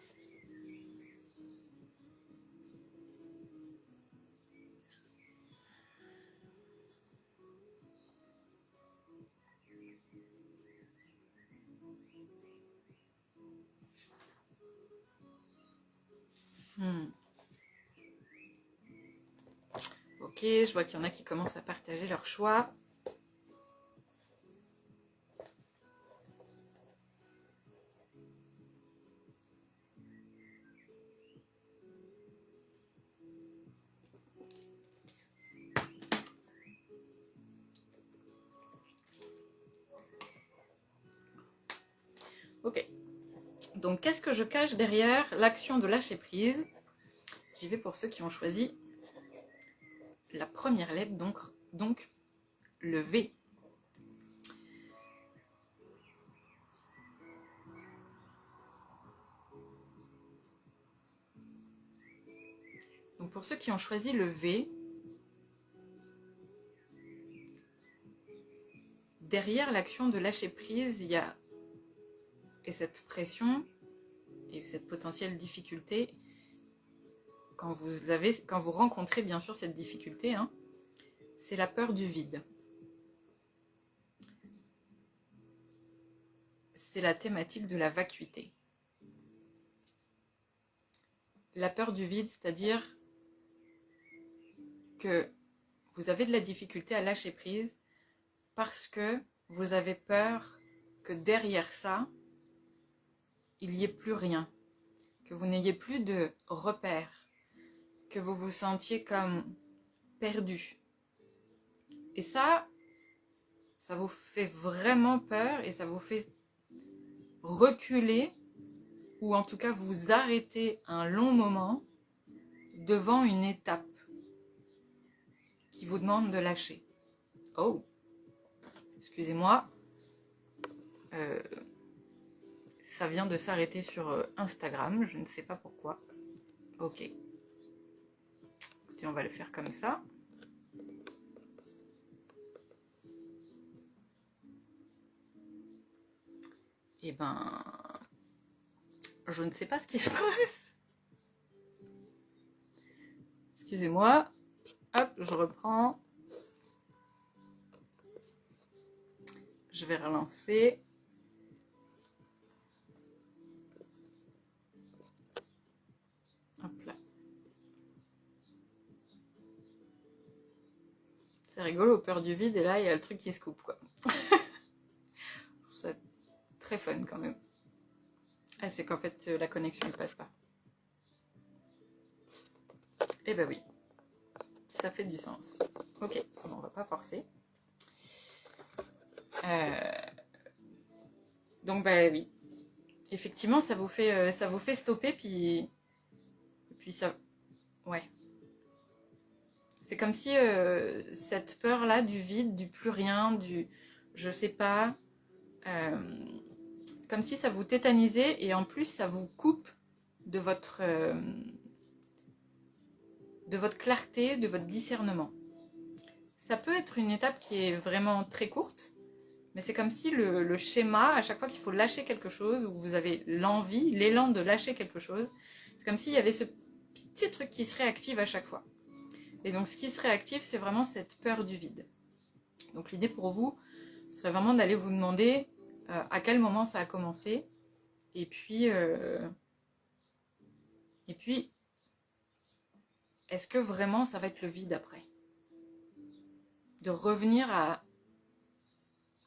Ok, je vois qu'il y en a qui commencent à partager leur choix. Ok. Donc, qu'est-ce que je cache derrière l'action de lâcher prise? J'y vais pour ceux qui ont choisi la première lettre, donc le V. Donc, pour ceux qui ont choisi le V, derrière l'action de lâcher prise, il y a cette pression et cette potentielle difficulté. Quand vous rencontrez bien sûr cette difficulté, hein, c'est la peur du vide. C'est la thématique de la vacuité. La peur du vide, c'est-à-dire que vous avez de la difficulté à lâcher prise parce que vous avez peur que derrière ça, il n'y ait plus rien, que vous n'ayez plus de repères, que vous vous sentiez comme perdu. Et ça vous fait vraiment peur et ça vous fait reculer ou en tout cas vous arrêter un long moment devant une étape qui vous demande de lâcher. Oh, excusez-moi, ça vient de s'arrêter sur Instagram, je ne sais pas pourquoi. Ok. Écoutez, on va le faire comme ça. eh ben, je ne sais pas ce qui se passe. Excusez-moi. Hop, je reprends. Je vais relancer. Hop là. C'est rigolo, peur du vide, et là, il y a le truc qui se coupe, quoi. Je trouve ça très fun, quand même. Ah, c'est qu'en fait, la connexion ne passe pas. Eh ben oui. Ça fait du sens. Ok, bon, on va pas forcer. Donc, bah oui. Effectivement, ça vous fait stopper, puis ça... Ouais. C'est comme si cette peur-là du vide, du plus rien, du je sais pas, comme si ça vous tétanisait et en plus ça vous coupe de votre clarté, de votre discernement. Ça peut être une étape qui est vraiment très courte, mais c'est comme si le schéma, à chaque fois qu'il faut lâcher quelque chose, ou vous avez l'envie, l'élan de lâcher quelque chose, c'est comme s'il y avait ce petit truc qui se réactive à chaque fois. Et donc ce qui se réactive, c'est vraiment cette peur du vide. Donc l'idée pour vous serait vraiment d'aller vous demander à quel moment ça a commencé, et puis est-ce que vraiment ça va être le vide après? De revenir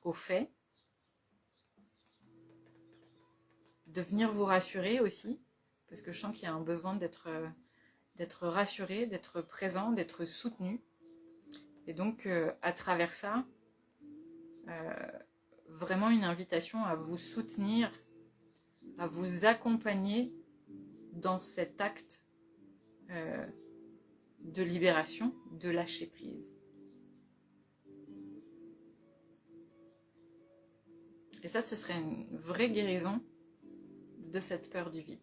au fait, de venir vous rassurer aussi, parce que je sens qu'il y a un besoin d'être rassuré, d'être présent, d'être soutenu. Et donc, à travers ça, vraiment une invitation à vous soutenir, à vous accompagner dans cet acte de libération, de lâcher prise. Et ça, ce serait une vraie guérison de cette peur du vide.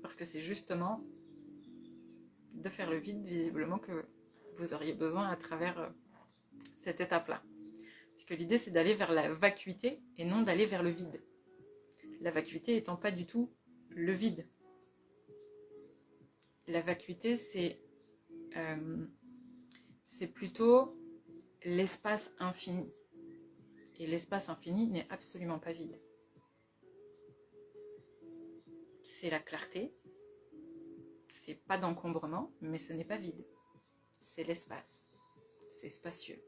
Parce que c'est justement de faire le vide, visiblement, que vous auriez besoin à travers cette étape-là. Puisque l'idée, c'est d'aller vers la vacuité et non d'aller vers le vide. La vacuité étant pas du tout le vide. La vacuité, c'est plutôt l'espace infini. Et l'espace infini n'est absolument pas vide. C'est la clarté, c'est pas d'encombrement, mais ce n'est pas vide. C'est l'espace, c'est spacieux.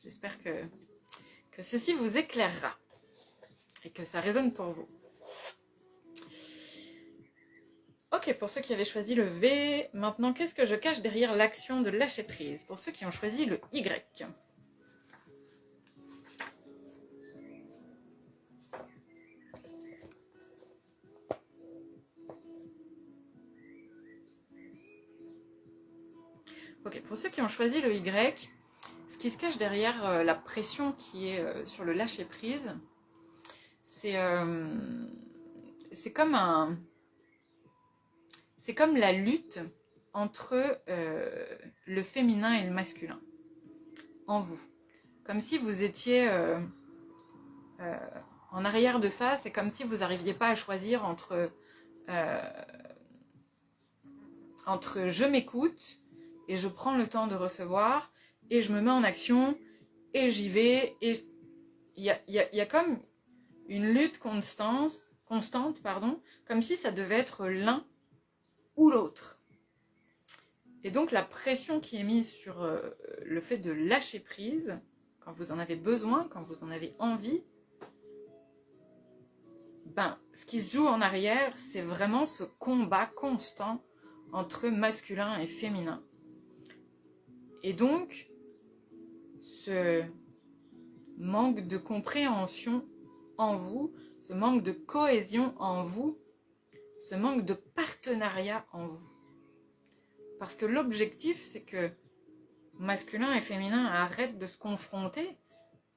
J'espère que ceci vous éclairera et que ça résonne pour vous. Ok, pour ceux qui avaient choisi le V, maintenant qu'est-ce que je cache derrière l'action de lâcher prise? Pour ceux qui ont choisi le Y. Ok, pour ceux qui ont choisi le Y, ce qui se cache derrière la pression qui est sur le lâcher prise, c'est comme la lutte entre le féminin et le masculin en vous. Comme si vous étiez en arrière de ça, c'est comme si vous n'arriviez pas à choisir entre je m'écoute et je prends le temps de recevoir et je me mets en action et j'y vais. Et il y a comme une lutte constante, comme si ça devait être l'un ou l'autre. Et donc la pression qui est mise sur le fait de lâcher prise, quand vous en avez besoin, quand vous en avez envie, ben, ce qui se joue en arrière, c'est vraiment ce combat constant entre masculin et féminin. Et donc, ce manque de compréhension en vous, ce manque de cohésion en vous, ce manque de partenariat en vous. Parce que l'objectif, c'est que masculin et féminin arrêtent de se confronter.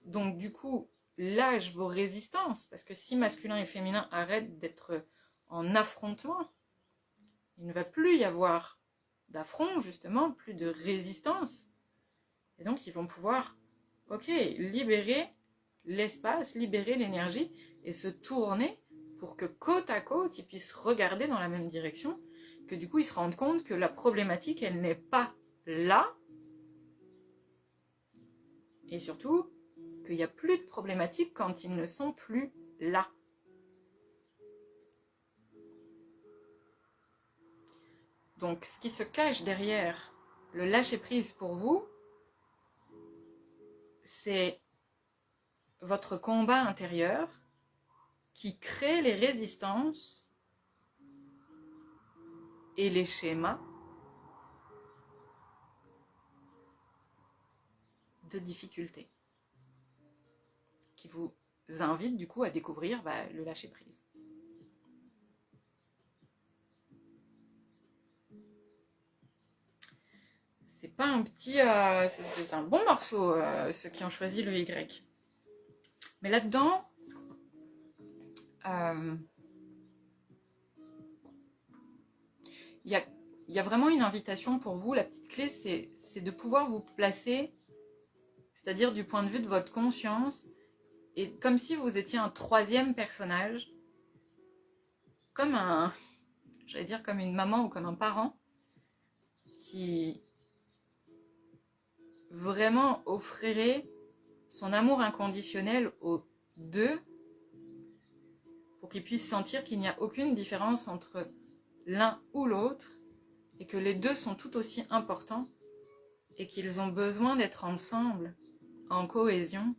Donc du coup, lâche vos résistances. Parce que si masculin et féminin arrêtent d'être en affrontement, il ne va plus y avoir d'affront, justement, plus de résistance. Et donc, ils vont pouvoir, ok, libérer l'espace, libérer l'énergie et se tourner pour que côte à côte, ils puissent regarder dans la même direction, que du coup, ils se rendent compte que la problématique, elle n'est pas là. Et surtout, qu'il n'y a plus de problématique quand ils ne sont plus là. Donc, ce qui se cache derrière le lâcher-prise pour vous, c'est votre combat intérieur qui crée les résistances et les schémas de difficulté qui vous invitent du coup à découvrir le lâcher-prise. C'est pas un petit... c'est un bon morceau, ceux qui ont choisi le Y. Mais là-dedans, il y a vraiment une invitation pour vous. La petite clé, c'est de pouvoir vous placer, c'est-à-dire du point de vue de votre conscience, et comme si vous étiez un troisième personnage, comme j'allais dire comme une maman ou comme un parent, qui vraiment offrirait son amour inconditionnel aux deux, pour qu'ils puissent sentir qu'il n'y a aucune différence entre l'un ou l'autre, et que les deux sont tout aussi importants, et qu'ils ont besoin d'être ensemble, en cohésion,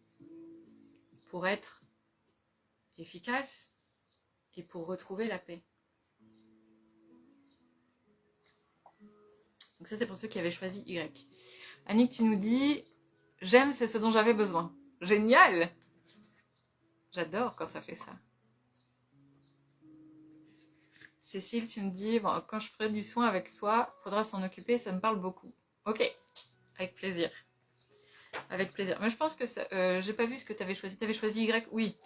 pour être efficaces et pour retrouver la paix. Donc ça, c'est pour ceux qui avaient choisi Y. Annick, tu nous dis « J'aime, c'est ce dont j'avais besoin ». Génial! J'adore quand ça fait ça. Cécile, tu me dis bon, « Quand je ferai du soin avec toi, faudra s'en occuper, ça me parle beaucoup. » Ok, avec plaisir. Avec plaisir. Mais je pense que j'ai pas vu ce que tu avais choisi. Tu avais choisi Y? Oui.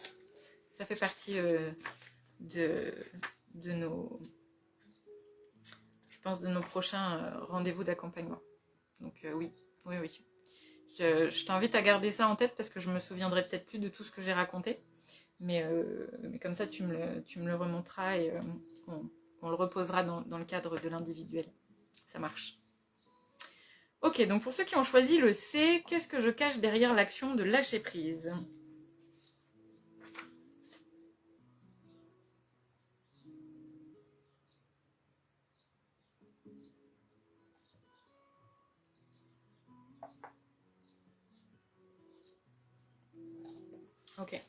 Ça fait partie de nos... Je pense de nos prochains rendez-vous d'accompagnement. Donc oui. Je t'invite à garder ça en tête parce que je me souviendrai peut-être plus de tout ce que j'ai raconté. Mais comme ça, tu me le remonteras et on le reposera dans le cadre de l'individuel. Ça marche. Ok, donc pour ceux qui ont choisi le C, qu'est-ce que je cache derrière l'action de lâcher prise ? Ok.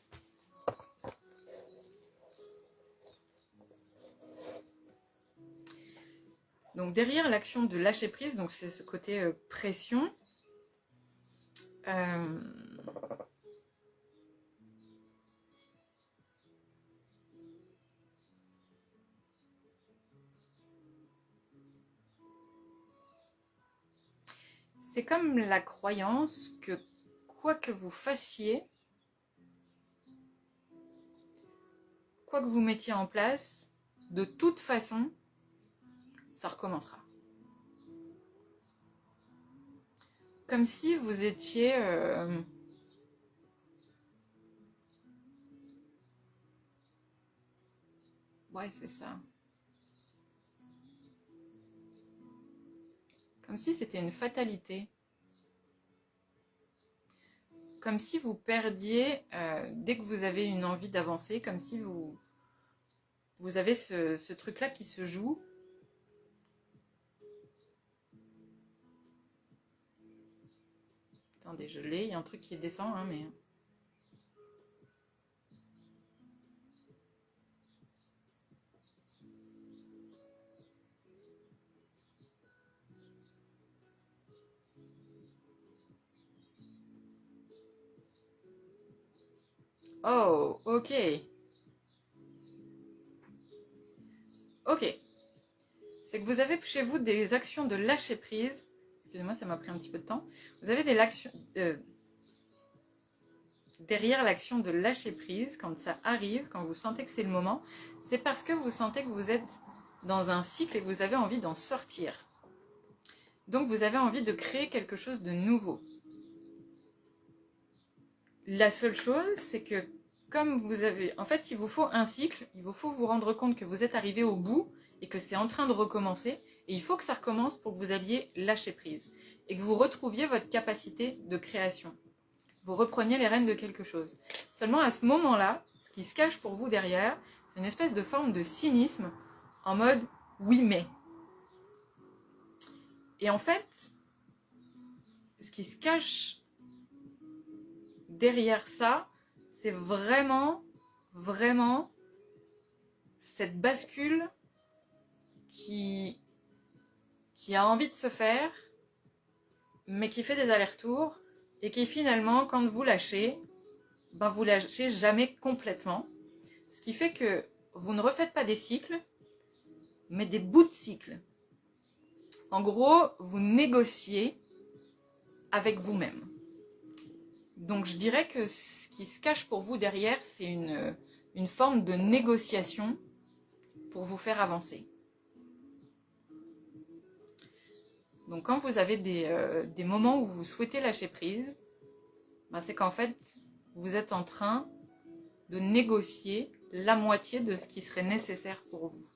Donc derrière l'action de lâcher prise, donc c'est ce côté pression. C'est comme la croyance que quoi que vous fassiez, quoi que vous mettiez en place, de toute façon, ça recommencera. Comme si vous étiez... Ouais, c'est ça. Comme si c'était une fatalité. Comme si vous perdiez, dès que vous avez une envie d'avancer, comme si vous avez ce truc-là qui se joue. Attendez, je l'ai, il y a un truc qui descend, hein, mais... Oh, ok. Ok. C'est que vous avez chez vous des actions de lâcher prise. Excusez-moi, ça m'a pris un petit peu de temps. Vous avez des actions... derrière l'action de lâcher prise, quand ça arrive, quand vous sentez que c'est le moment, c'est parce que vous sentez que vous êtes dans un cycle et que vous avez envie d'en sortir. Donc vous avez envie de créer quelque chose de nouveau. La seule chose, c'est que comme vous avez... En fait, il vous faut un cycle, il vous faut vous rendre compte que vous êtes arrivé au bout et que c'est en train de recommencer. Et il faut que ça recommence pour que vous alliez lâcher prise. Et que vous retrouviez votre capacité de création. Vous repreniez les rênes de quelque chose. Seulement à ce moment-là, ce qui se cache pour vous derrière, c'est une espèce de forme de cynisme en mode « oui mais ». Et en fait, ce qui se cache derrière ça, c'est vraiment cette bascule qui a envie de se faire, mais qui fait des allers-retours, et qui finalement, quand vous lâchez, ben vous lâchez jamais complètement. Ce qui fait que vous ne refaites pas des cycles, mais des bouts de cycles. En gros, vous négociez avec vous-même. Donc je dirais que ce qui se cache pour vous derrière, c'est une forme de négociation pour vous faire avancer. Donc quand vous avez des moments où vous souhaitez lâcher prise, ben c'est qu'en fait, vous êtes en train de négocier la moitié de ce qui serait nécessaire pour vous.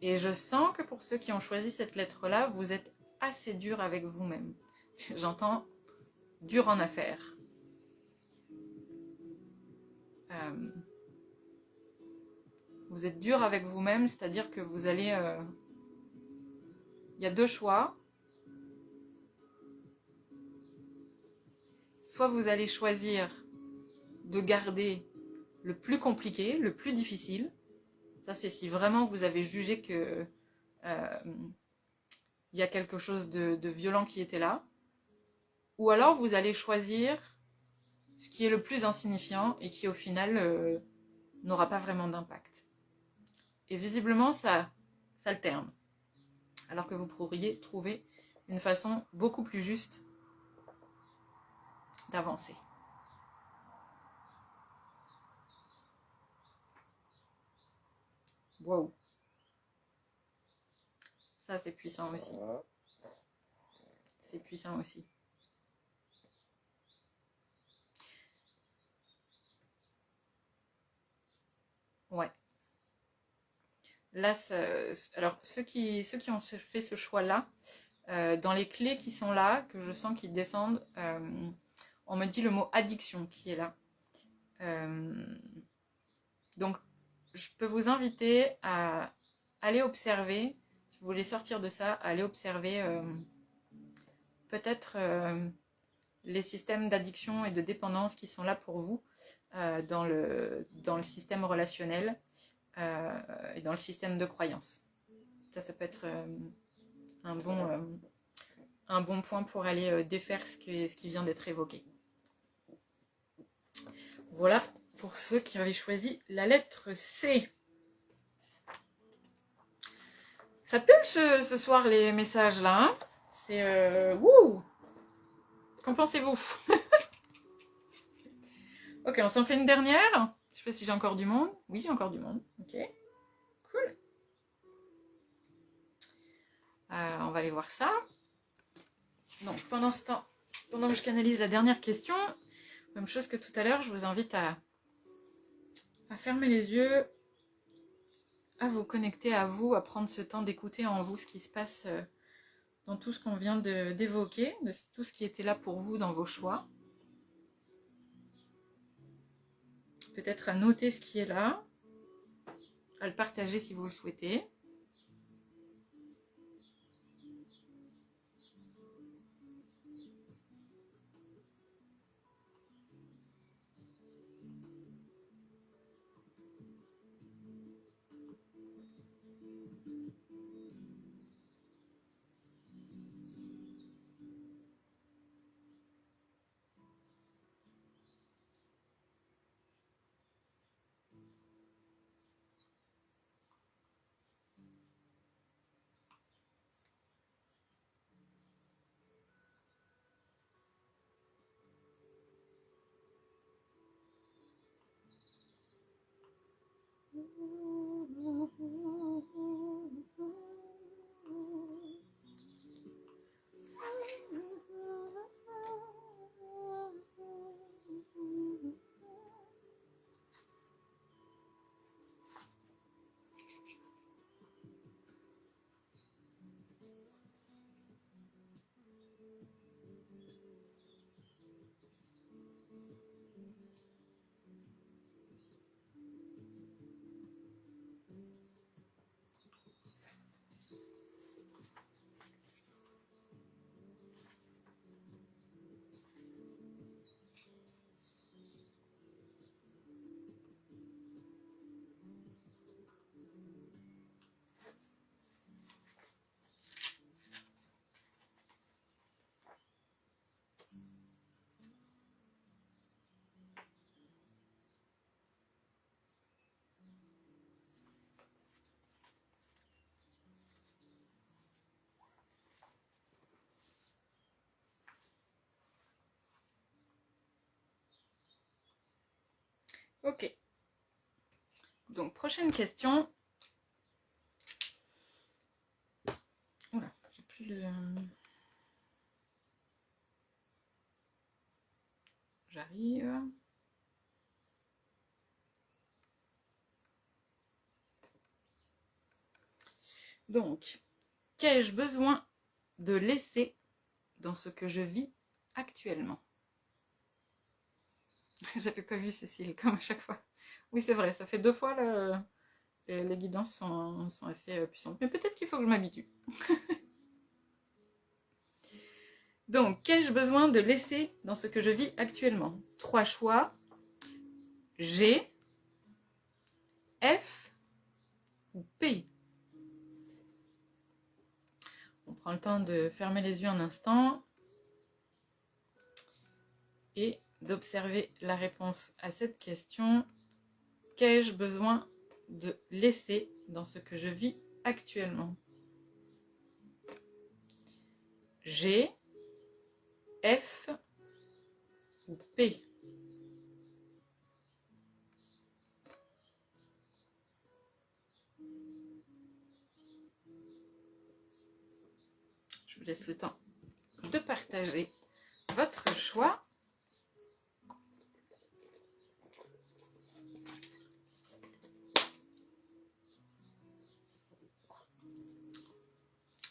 Et je sens que pour ceux qui ont choisi cette lettre-là, vous êtes assez dur avec vous-même. J'entends dur en affaires. Vous êtes dur avec vous-même, c'est-à-dire que vous allez... il y a deux choix. Soit vous allez choisir de garder le plus compliqué, le plus difficile. Ça, c'est si vraiment vous avez jugé que il y a quelque chose de violent qui était là. Ou alors vous allez choisir ce qui est le plus insignifiant et qui au final n'aura pas vraiment d'impact. Et visiblement, ça s'alterne. Alors que vous pourriez trouver une façon beaucoup plus juste d'avancer. Wow. Ça, c'est puissant aussi. C'est puissant aussi. Ouais. Là, alors ceux qui ont fait ce choix-là, dans les clés qui sont là, que je sens qu'ils descendent, on me dit le mot addiction qui est là. Donc, je peux vous inviter à aller observer, si vous voulez sortir de ça, à aller observer peut-être les systèmes d'addiction et de dépendance qui sont là pour vous dans le système relationnel et dans le système de croyance. Ça peut être un bon point pour aller défaire ce qui vient d'être évoqué. Voilà pour ceux qui avaient choisi la lettre C. Ça pue ce soir les messages là, hein. C'est wouh. Qu'en pensez-vous? Ok, on s'en fait une dernière. Je sais pas si j'ai encore du monde. Oui, j'ai encore du monde. Ok, cool. On va aller voir ça. Donc pendant ce temps, pendant que je canalise la dernière question, même chose que tout à l'heure, je vous invite à fermer les yeux, à vous connecter à vous, à prendre ce temps d'écouter en vous ce qui se passe dans tout ce qu'on vient d'évoquer, de tout ce qui était là pour vous dans vos choix. Peut-être à noter ce qui est là, à le partager si vous le souhaitez. Ok. Donc, prochaine question. Oula, j'ai plus le... J'arrive. Donc, qu'ai-je besoin de laisser dans ce que je vis actuellement? J'avais pas vu Cécile, comme à chaque fois. Oui, c'est vrai, ça fait 2 fois, les guidances sont assez puissantes. Mais peut-être qu'il faut que je m'habitue. Donc, qu'ai-je besoin de laisser dans ce que je vis actuellement? 3 choix. G, F ou P. On prend le temps de fermer les yeux un instant et d'observer la réponse à cette question. Qu'ai-je besoin de laisser dans ce que je vis actuellement? G, F ou P? Je vous laisse le temps de partager votre choix.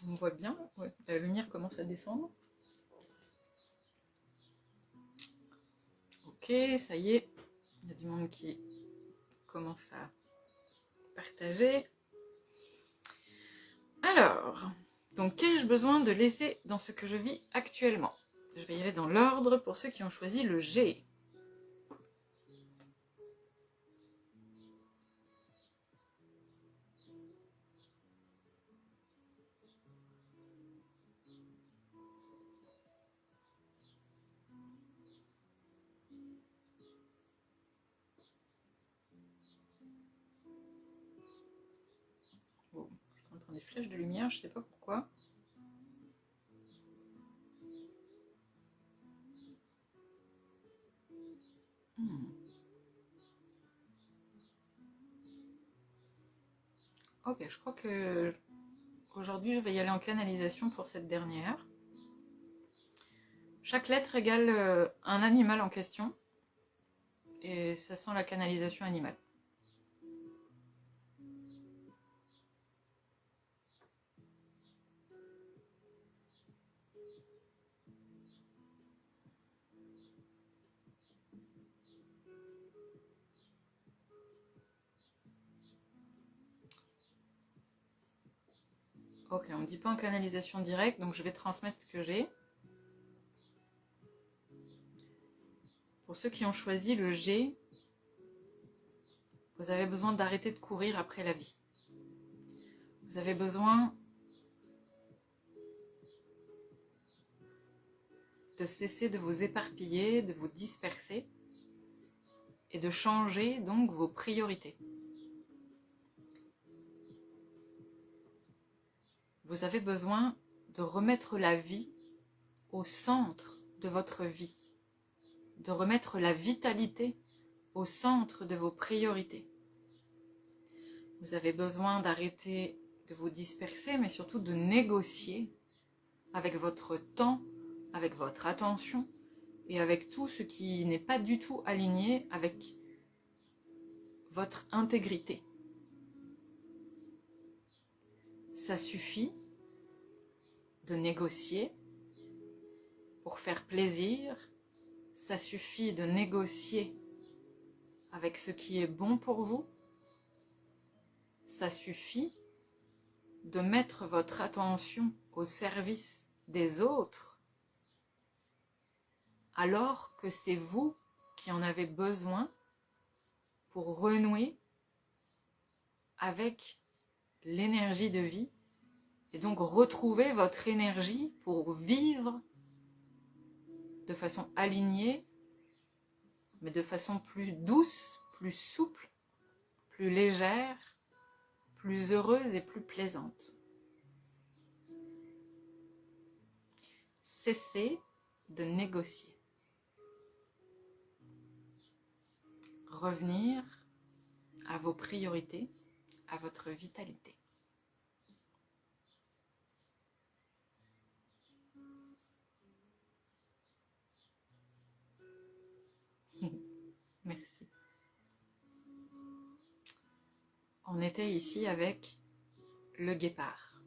On voit bien, ouais, la lumière commence à descendre. Ok, ça y est, il y a du monde qui commence à partager. Alors, donc qu'ai-je besoin de laisser dans ce que je vis actuellement? Je vais y aller dans l'ordre pour ceux qui ont choisi le G. Bon, je suis en train de prendre des flèches de lumière, je ne sais pas pourquoi. Ok, je crois que aujourd'hui je vais y aller en canalisation pour cette dernière. Chaque lettre égale un animal en question. Et ça sent la canalisation animale. Ok, on ne me dit pas en canalisation directe, donc je vais transmettre ce que j'ai. Pour ceux qui ont choisi le G, vous avez besoin d'arrêter de courir après la vie. Vous avez besoin de cesser de vous éparpiller, de vous disperser et de changer donc vos priorités. Vous avez besoin de remettre la vie au centre de votre vie, de remettre la vitalité au centre de vos priorités. Vous avez besoin d'arrêter de vous disperser, mais surtout de négocier avec votre temps, avec votre attention et avec tout ce qui n'est pas du tout aligné avec votre intégrité. Ça suffit de négocier pour faire plaisir, ça suffit de négocier avec ce qui est bon pour vous, ça suffit de mettre votre attention au service des autres alors que c'est vous qui en avez besoin pour renouer avec l'énergie de vie et donc retrouver votre énergie pour vivre de façon alignée, mais de façon plus douce, plus souple, plus légère, plus heureuse et plus plaisante. Cessez de négocier. revenir à vos priorités, à votre vitalité. Merci. On était ici avec le guépard.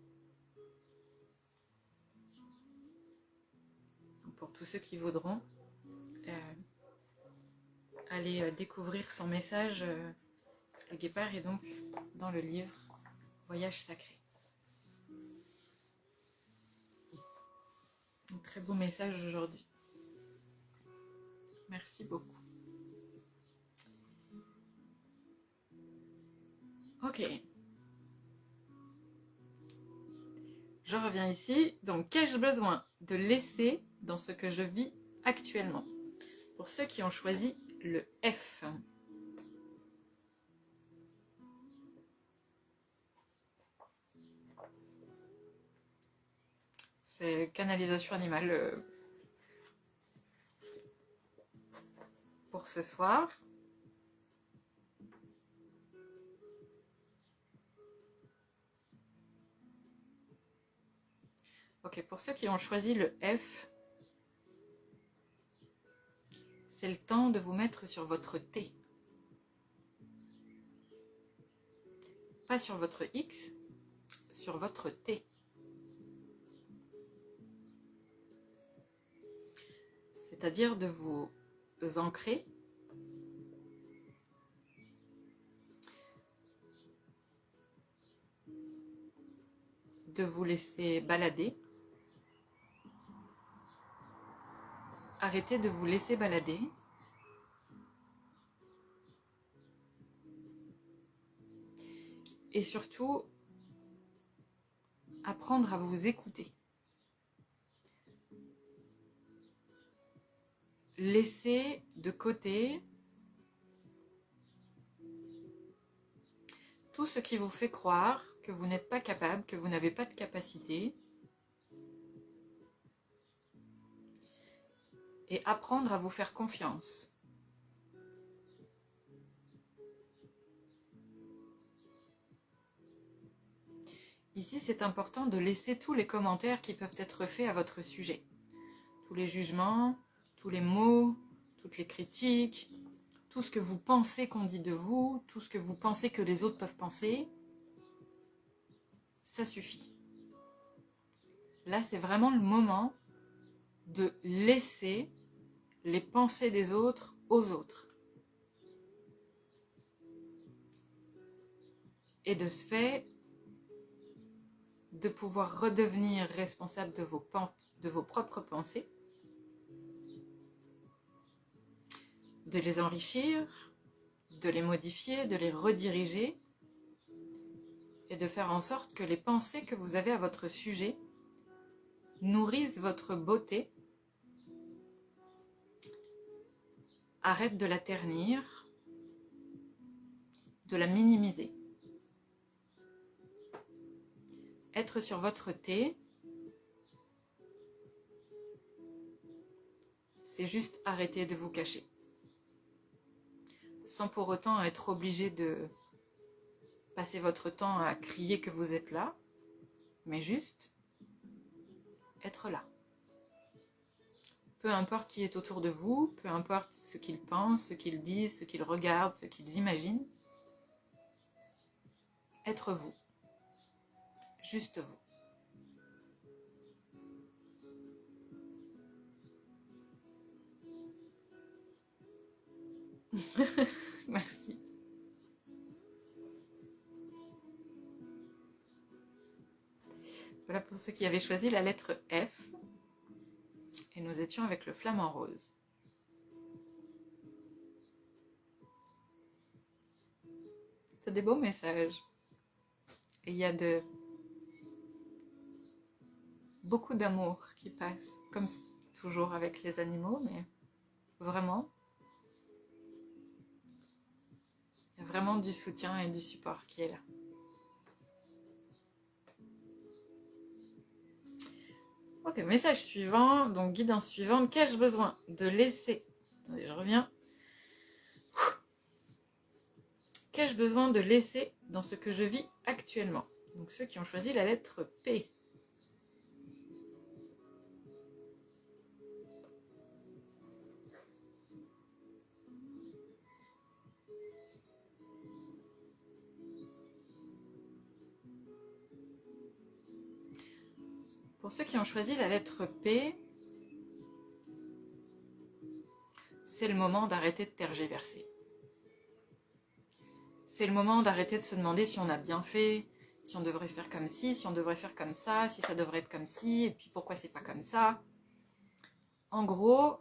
Pour tous ceux qui voudront, aller découvrir son message. Le guépard est donc dans le livre Voyage sacré. Un très beau message aujourd'hui. Merci beaucoup. Ok. Je reviens ici. Donc, qu'ai-je besoin de laisser dans ce que je vis actuellement? Pour ceux qui ont choisi le F. C'est canalisation animale pour ce soir. Ok, pour ceux qui ont choisi le F, c'est le temps de vous mettre sur votre T. Pas sur votre X, sur votre T. C'est-à-dire de vous ancrer, de vous laisser balader. Arrêtez de vous laisser balader. Et surtout, apprendre à vous écouter. Laissez de côté tout ce qui vous fait croire que vous n'êtes pas capable, que vous n'avez pas de capacité. Et apprendre à vous faire confiance. Ici, c'est important de laisser tous les commentaires qui peuvent être faits à votre sujet. Tous les jugements, tous les mots, toutes les critiques, tout ce que vous pensez qu'on dit de vous, tout ce que vous pensez que les autres peuvent penser, ça suffit. Là, c'est vraiment le moment de laisser les pensées des autres aux autres. Et de ce fait, de pouvoir redevenir responsable de vos propres pensées, de les enrichir, de les modifier, de les rediriger, et de faire en sorte que les pensées que vous avez à votre sujet nourrissent votre beauté, arrêtent de la ternir, de la minimiser. Être sur votre T, c'est juste arrêter de vous cacher. Sans pour autant être obligé de passer votre temps à crier que vous êtes là, mais juste être là. Peu importe qui est autour de vous, peu importe ce qu'ils pensent, ce qu'ils disent, ce qu'ils regardent, ce qu'ils imaginent, être vous. Juste vous. Merci. Voilà pour ceux qui avaient choisi la lettre F. Et nous étions avec le flamant rose. C'est des beaux messages. Et il y a beaucoup d'amour qui passe, comme toujours avec les animaux, mais vraiment, il y a vraiment du soutien et du support qui est là. Ok, message suivant, donc guidance suivante. Qu'ai-je besoin de laisser? Attendez, je reviens. Qu'ai-je besoin de laisser dans ce que je vis actuellement? Donc ceux qui ont choisi la lettre P. Pour ceux qui ont choisi la lettre P, c'est le moment d'arrêter de tergiverser. C'est le moment d'arrêter de se demander si on a bien fait, si on devrait faire comme ci, si on devrait faire comme ça, si ça devrait être comme ci, et puis pourquoi c'est pas comme ça. En gros,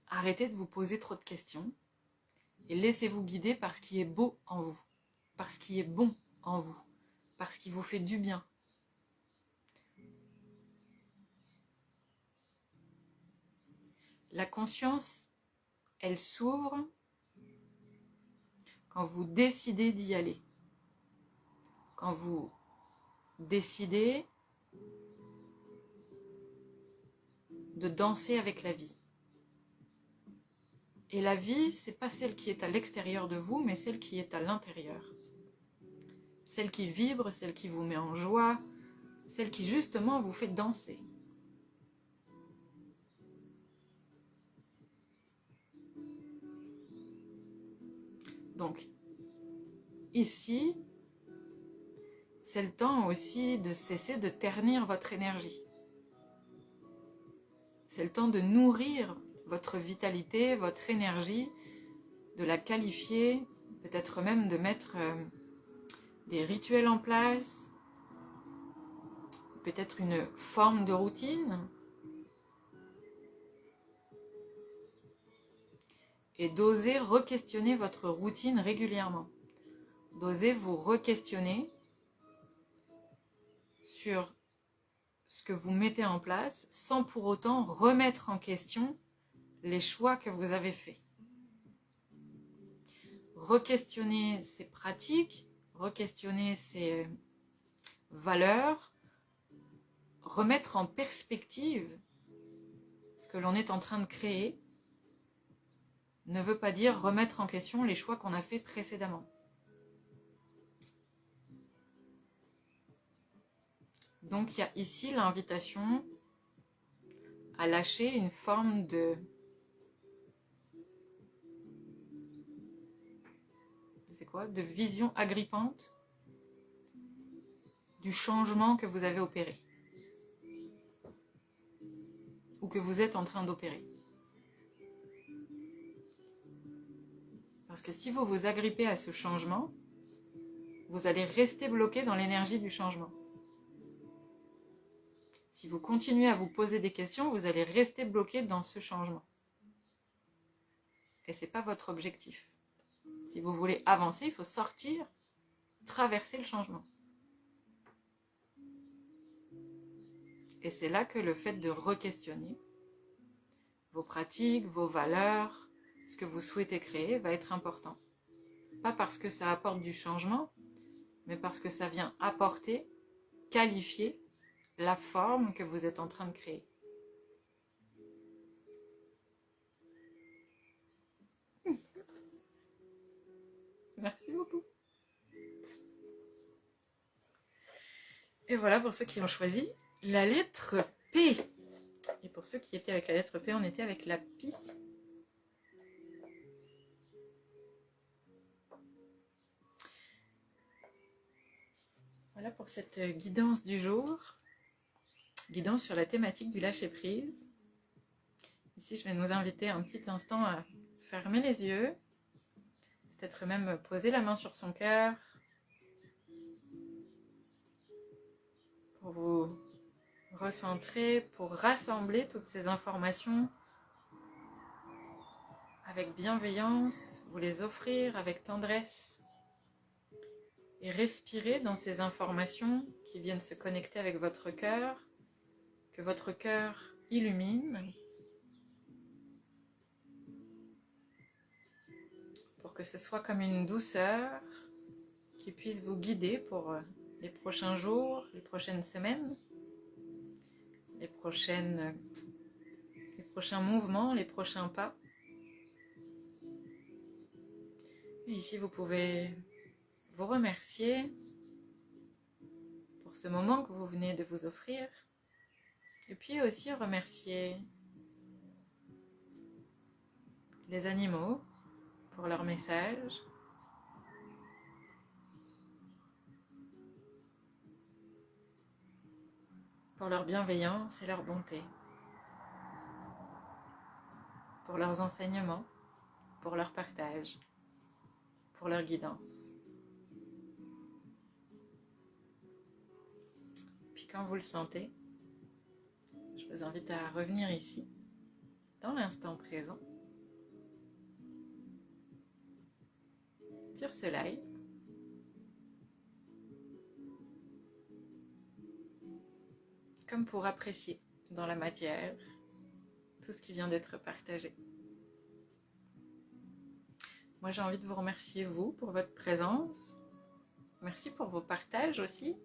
arrêtez de vous poser trop de questions et laissez-vous guider par ce qui est beau en vous, par ce qui est bon en vous, par ce qui vous fait du bien. La conscience, elle s'ouvre quand vous décidez d'y aller. Quand vous décidez de danser avec la vie. Et la vie, c'est pas celle qui est à l'extérieur de vous, mais celle qui est à l'intérieur. Celle qui vibre, celle qui vous met en joie, celle qui justement vous fait danser. Donc, ici, c'est le temps aussi de cesser de ternir votre énergie. C'est le temps de nourrir votre vitalité, votre énergie, de la qualifier, peut-être même de mettre des rituels en place, peut-être une forme de routine, et d'oser re-questionner votre routine régulièrement. D'oser vous re-questionner sur ce que vous mettez en place sans pour autant remettre en question les choix que vous avez faits. Re-questionner ces pratiques, re-questionner ces valeurs, remettre en perspective ce que l'on est en train de créer ne veut pas dire remettre en question les choix qu'on a faits précédemment. Donc il y a ici l'invitation à lâcher une forme de vision agrippante du changement que vous avez opéré ou que vous êtes en train d'opérer. Parce que si vous vous agrippez à ce changement, vous allez rester bloqué dans l'énergie du changement. Si vous continuez à vous poser des questions, vous allez rester bloqué dans ce changement. Et ce n'est pas votre objectif. Si vous voulez avancer, il faut sortir, traverser le changement. Et c'est là que le fait de re-questionner vos pratiques, vos valeurs, ce que vous souhaitez créer va être important. Pas parce que ça apporte du changement, mais parce que ça vient apporter, qualifier la forme que vous êtes en train de créer. Merci beaucoup. Et voilà pour ceux qui ont choisi la lettre P. Et pour ceux qui étaient avec la lettre P, on était avec la Pi. Voilà pour cette guidance du jour. Guidance sur la thématique du lâcher-prise. Ici, je vais nous inviter un petit instant à fermer les yeux. Peut-être même poser la main sur son cœur. Pour vous recentrer, pour rassembler toutes ces informations avec bienveillance, vous les offrir avec tendresse et respirer dans ces informations qui viennent se connecter avec votre cœur, que votre cœur illumine pour que ce soit comme une douceur qui puisse vous guider pour les prochains jours, les prochaines semaines, les prochains mouvements, les prochains pas. Et ici, vous pouvez vous remercier pour ce moment que vous venez de vous offrir. Et puis aussi remercier les animaux pour leur message, pour leur bienveillance et leur bonté, pour leurs enseignements, pour leur partage, pour leur guidance. Puis quand vous le sentez, je vous invite à revenir ici, dans l'instant présent, sur ce live, comme pour apprécier dans la matière tout ce qui vient d'être partagé. Moi, j'ai envie de vous remercier, vous, pour votre présence. Merci pour vos partages aussi.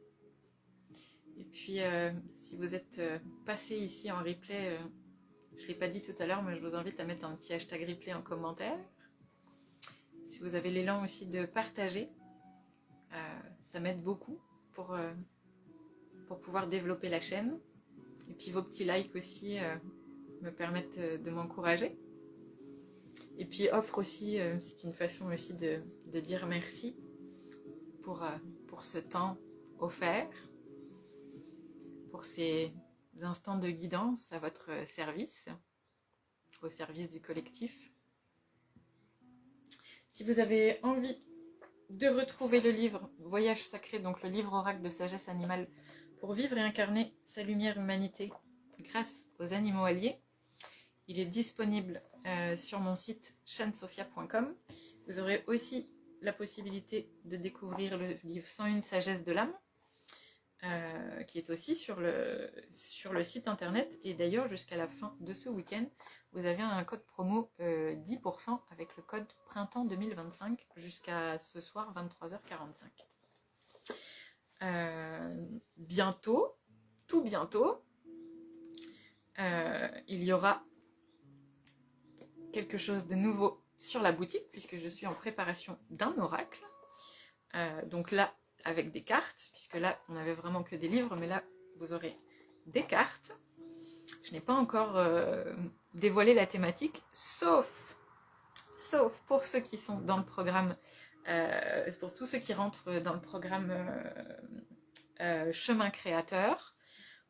Et puis, si vous êtes passé ici en replay, je ne l'ai pas dit tout à l'heure, mais je vous invite à mettre un petit hashtag replay en commentaire. Si vous avez l'élan aussi de partager, ça m'aide beaucoup pour pouvoir développer la chaîne. Et puis vos petits likes aussi me permettent de m'encourager. Et puis offre aussi, c'est une façon aussi de dire merci pour ce temps offert, pour ces instants de guidance à votre service, au service du collectif. Si vous avez envie de retrouver le livre Voyage sacré, donc le livre oracle de sagesse animale pour vivre et incarner sa lumière humanité grâce aux animaux alliés, il est disponible sur mon site chansofia.com. Vous aurez aussi la possibilité de découvrir le livre 101 sagesse de l'âme, qui est aussi sur le site internet. Et d'ailleurs, jusqu'à la fin de ce week-end, vous avez un code promo 10% avec le code printemps 2025 jusqu'à ce soir 23h45. Bientôt, tout bientôt, il y aura quelque chose de nouveau sur la boutique puisque je suis en préparation d'un oracle. Donc là, avec des cartes, puisque là, on n'avait vraiment que des livres, mais là, vous aurez des cartes. Je n'ai pas encore dévoilé la thématique, sauf pour ceux qui sont dans le programme, pour tous ceux qui rentrent dans le programme Chemin Créateur,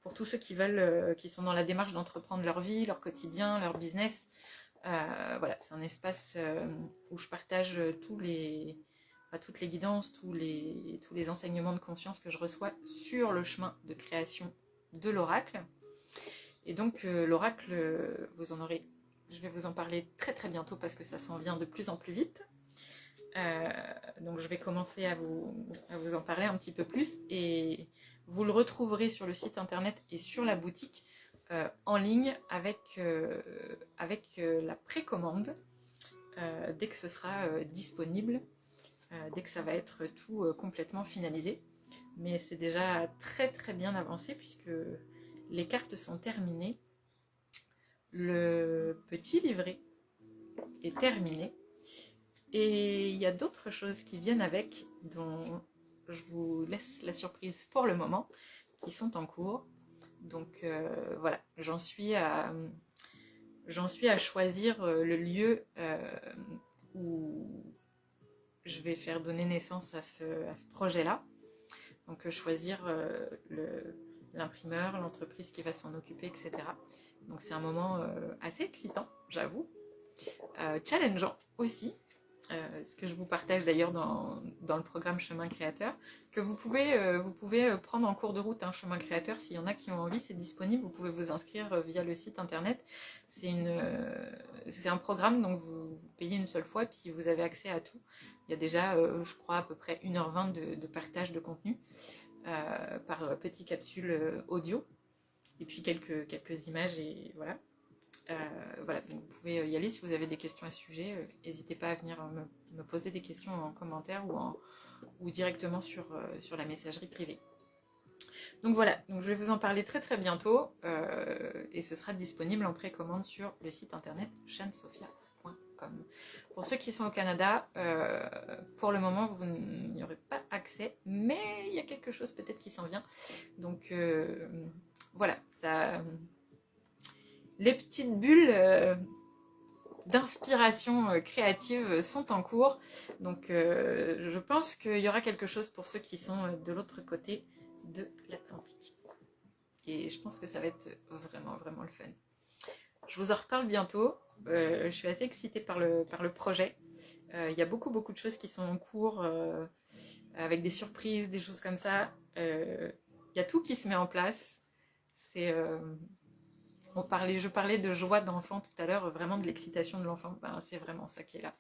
pour tous ceux qui veulent, qui sont dans la démarche d'entreprendre leur vie, leur quotidien, leur business. Voilà, c'est un espace où je partage toutes les guidances, tous les enseignements de conscience que je reçois sur le chemin de création de l'oracle. Et donc l'oracle, je vais vous en parler très très bientôt parce que ça s'en vient de plus en plus vite. Donc je vais commencer à vous en parler un petit peu plus et vous le retrouverez sur le site internet et sur la boutique en ligne avec la précommande dès que ce sera disponible, dès que ça va être tout complètement finalisé. Mais c'est déjà très très bien avancé puisque les cartes sont terminées, le petit livret est terminé et il y a d'autres choses qui viennent avec dont je vous laisse la surprise pour le moment, qui sont en cours. Donc voilà, j'en suis à choisir le lieu où je vais faire donner naissance à ce projet-là. Donc choisir l'imprimeur, l'entreprise qui va s'en occuper, etc. Donc c'est un moment assez excitant, j'avoue. Challengeant aussi. Ce que je vous partage d'ailleurs dans le programme Chemin Créateur, que vous pouvez prendre en cours de route un Chemin Créateur. S'il y en a qui ont envie, c'est disponible, vous pouvez vous inscrire via le site internet. C'est un programme, donc vous payez une seule fois et puis vous avez accès à tout. Il y a déjà, je crois, à peu près 1h20 de partage de contenu par petites capsules audio et puis quelques images et voilà. Voilà, donc vous pouvez y aller si vous avez des questions à ce sujet. N'hésitez pas à venir me poser des questions en commentaire ou directement sur la messagerie privée. Donc voilà, donc je vais vous en parler très très bientôt et ce sera disponible en précommande sur le site internet chansofia.com. comme pour ceux qui sont au Canada, pour le moment, vous n'y aurez pas accès, mais il y a quelque chose peut-être qui s'en vient. Donc voilà, ça, les petites bulles d'inspiration créative sont en cours. Donc je pense qu'il y aura quelque chose pour ceux qui sont de l'autre côté de l'Atlantique. Et je pense que ça va être vraiment, vraiment le fun. Je vous en reparle bientôt. Je suis assez excitée par le projet. Il y a beaucoup, beaucoup de choses qui sont en cours, avec des surprises, des choses comme ça. Il y a tout qui se met en place. C'est... je parlais de joie d'enfant tout à l'heure, vraiment de l'excitation de l'enfant. Ben, c'est vraiment ça qui est là.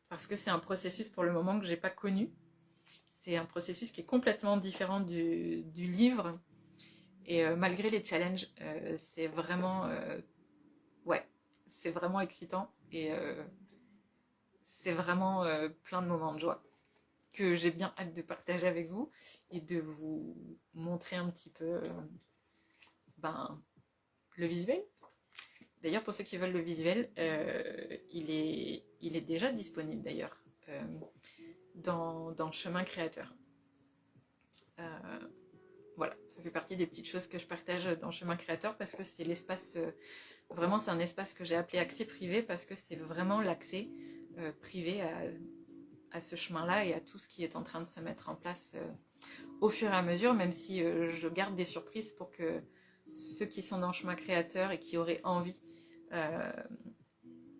Parce que c'est un processus pour le moment que je n'ai pas connu. C'est un processus qui est complètement différent du livre. Et malgré les challenges, c'est vraiment... ouais, c'est vraiment excitant. Et c'est vraiment plein de moments de joie que j'ai bien hâte de partager avec vous et de vous montrer un petit peu le visuel. D'ailleurs, pour ceux qui veulent le visuel, il est déjà disponible d'ailleurs dans Chemin Créateur. Voilà, ça fait partie des petites choses que je partage dans Chemin Créateur parce que c'est l'espace, vraiment c'est un espace que j'ai appelé accès privé parce que c'est vraiment l'accès privé à ce chemin-là et à tout ce qui est en train de se mettre en place au fur et à mesure, même si je garde des surprises pour que ceux qui sont dans Chemin Créateur et qui auraient envie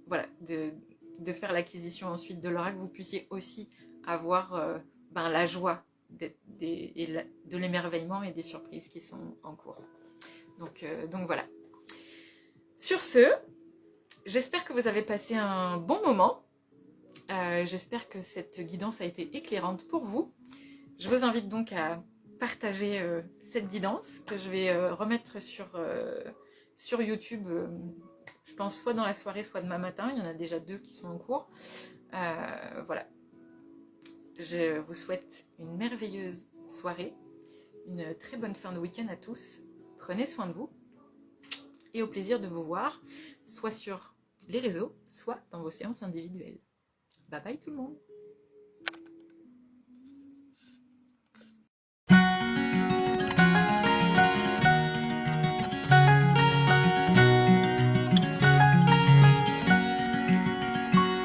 voilà, de faire l'acquisition ensuite de l'oracle, vous puissiez aussi avoir la joie de l'émerveillement et des surprises qui sont en cours. Donc voilà. Sur ce, j'espère que vous avez passé un bon moment. J'espère que cette guidance a été éclairante pour vous. Je vous invite donc à partager cette guidance que je vais remettre sur YouTube, je pense soit dans la soirée, soit demain matin. Il y en a déjà 2 qui sont en cours. Voilà. Je vous souhaite une merveilleuse soirée, une très bonne fin de week-end à tous. Prenez soin de vous et au plaisir de vous voir, soit sur les réseaux, soit dans vos séances individuelles. Bye bye tout le monde!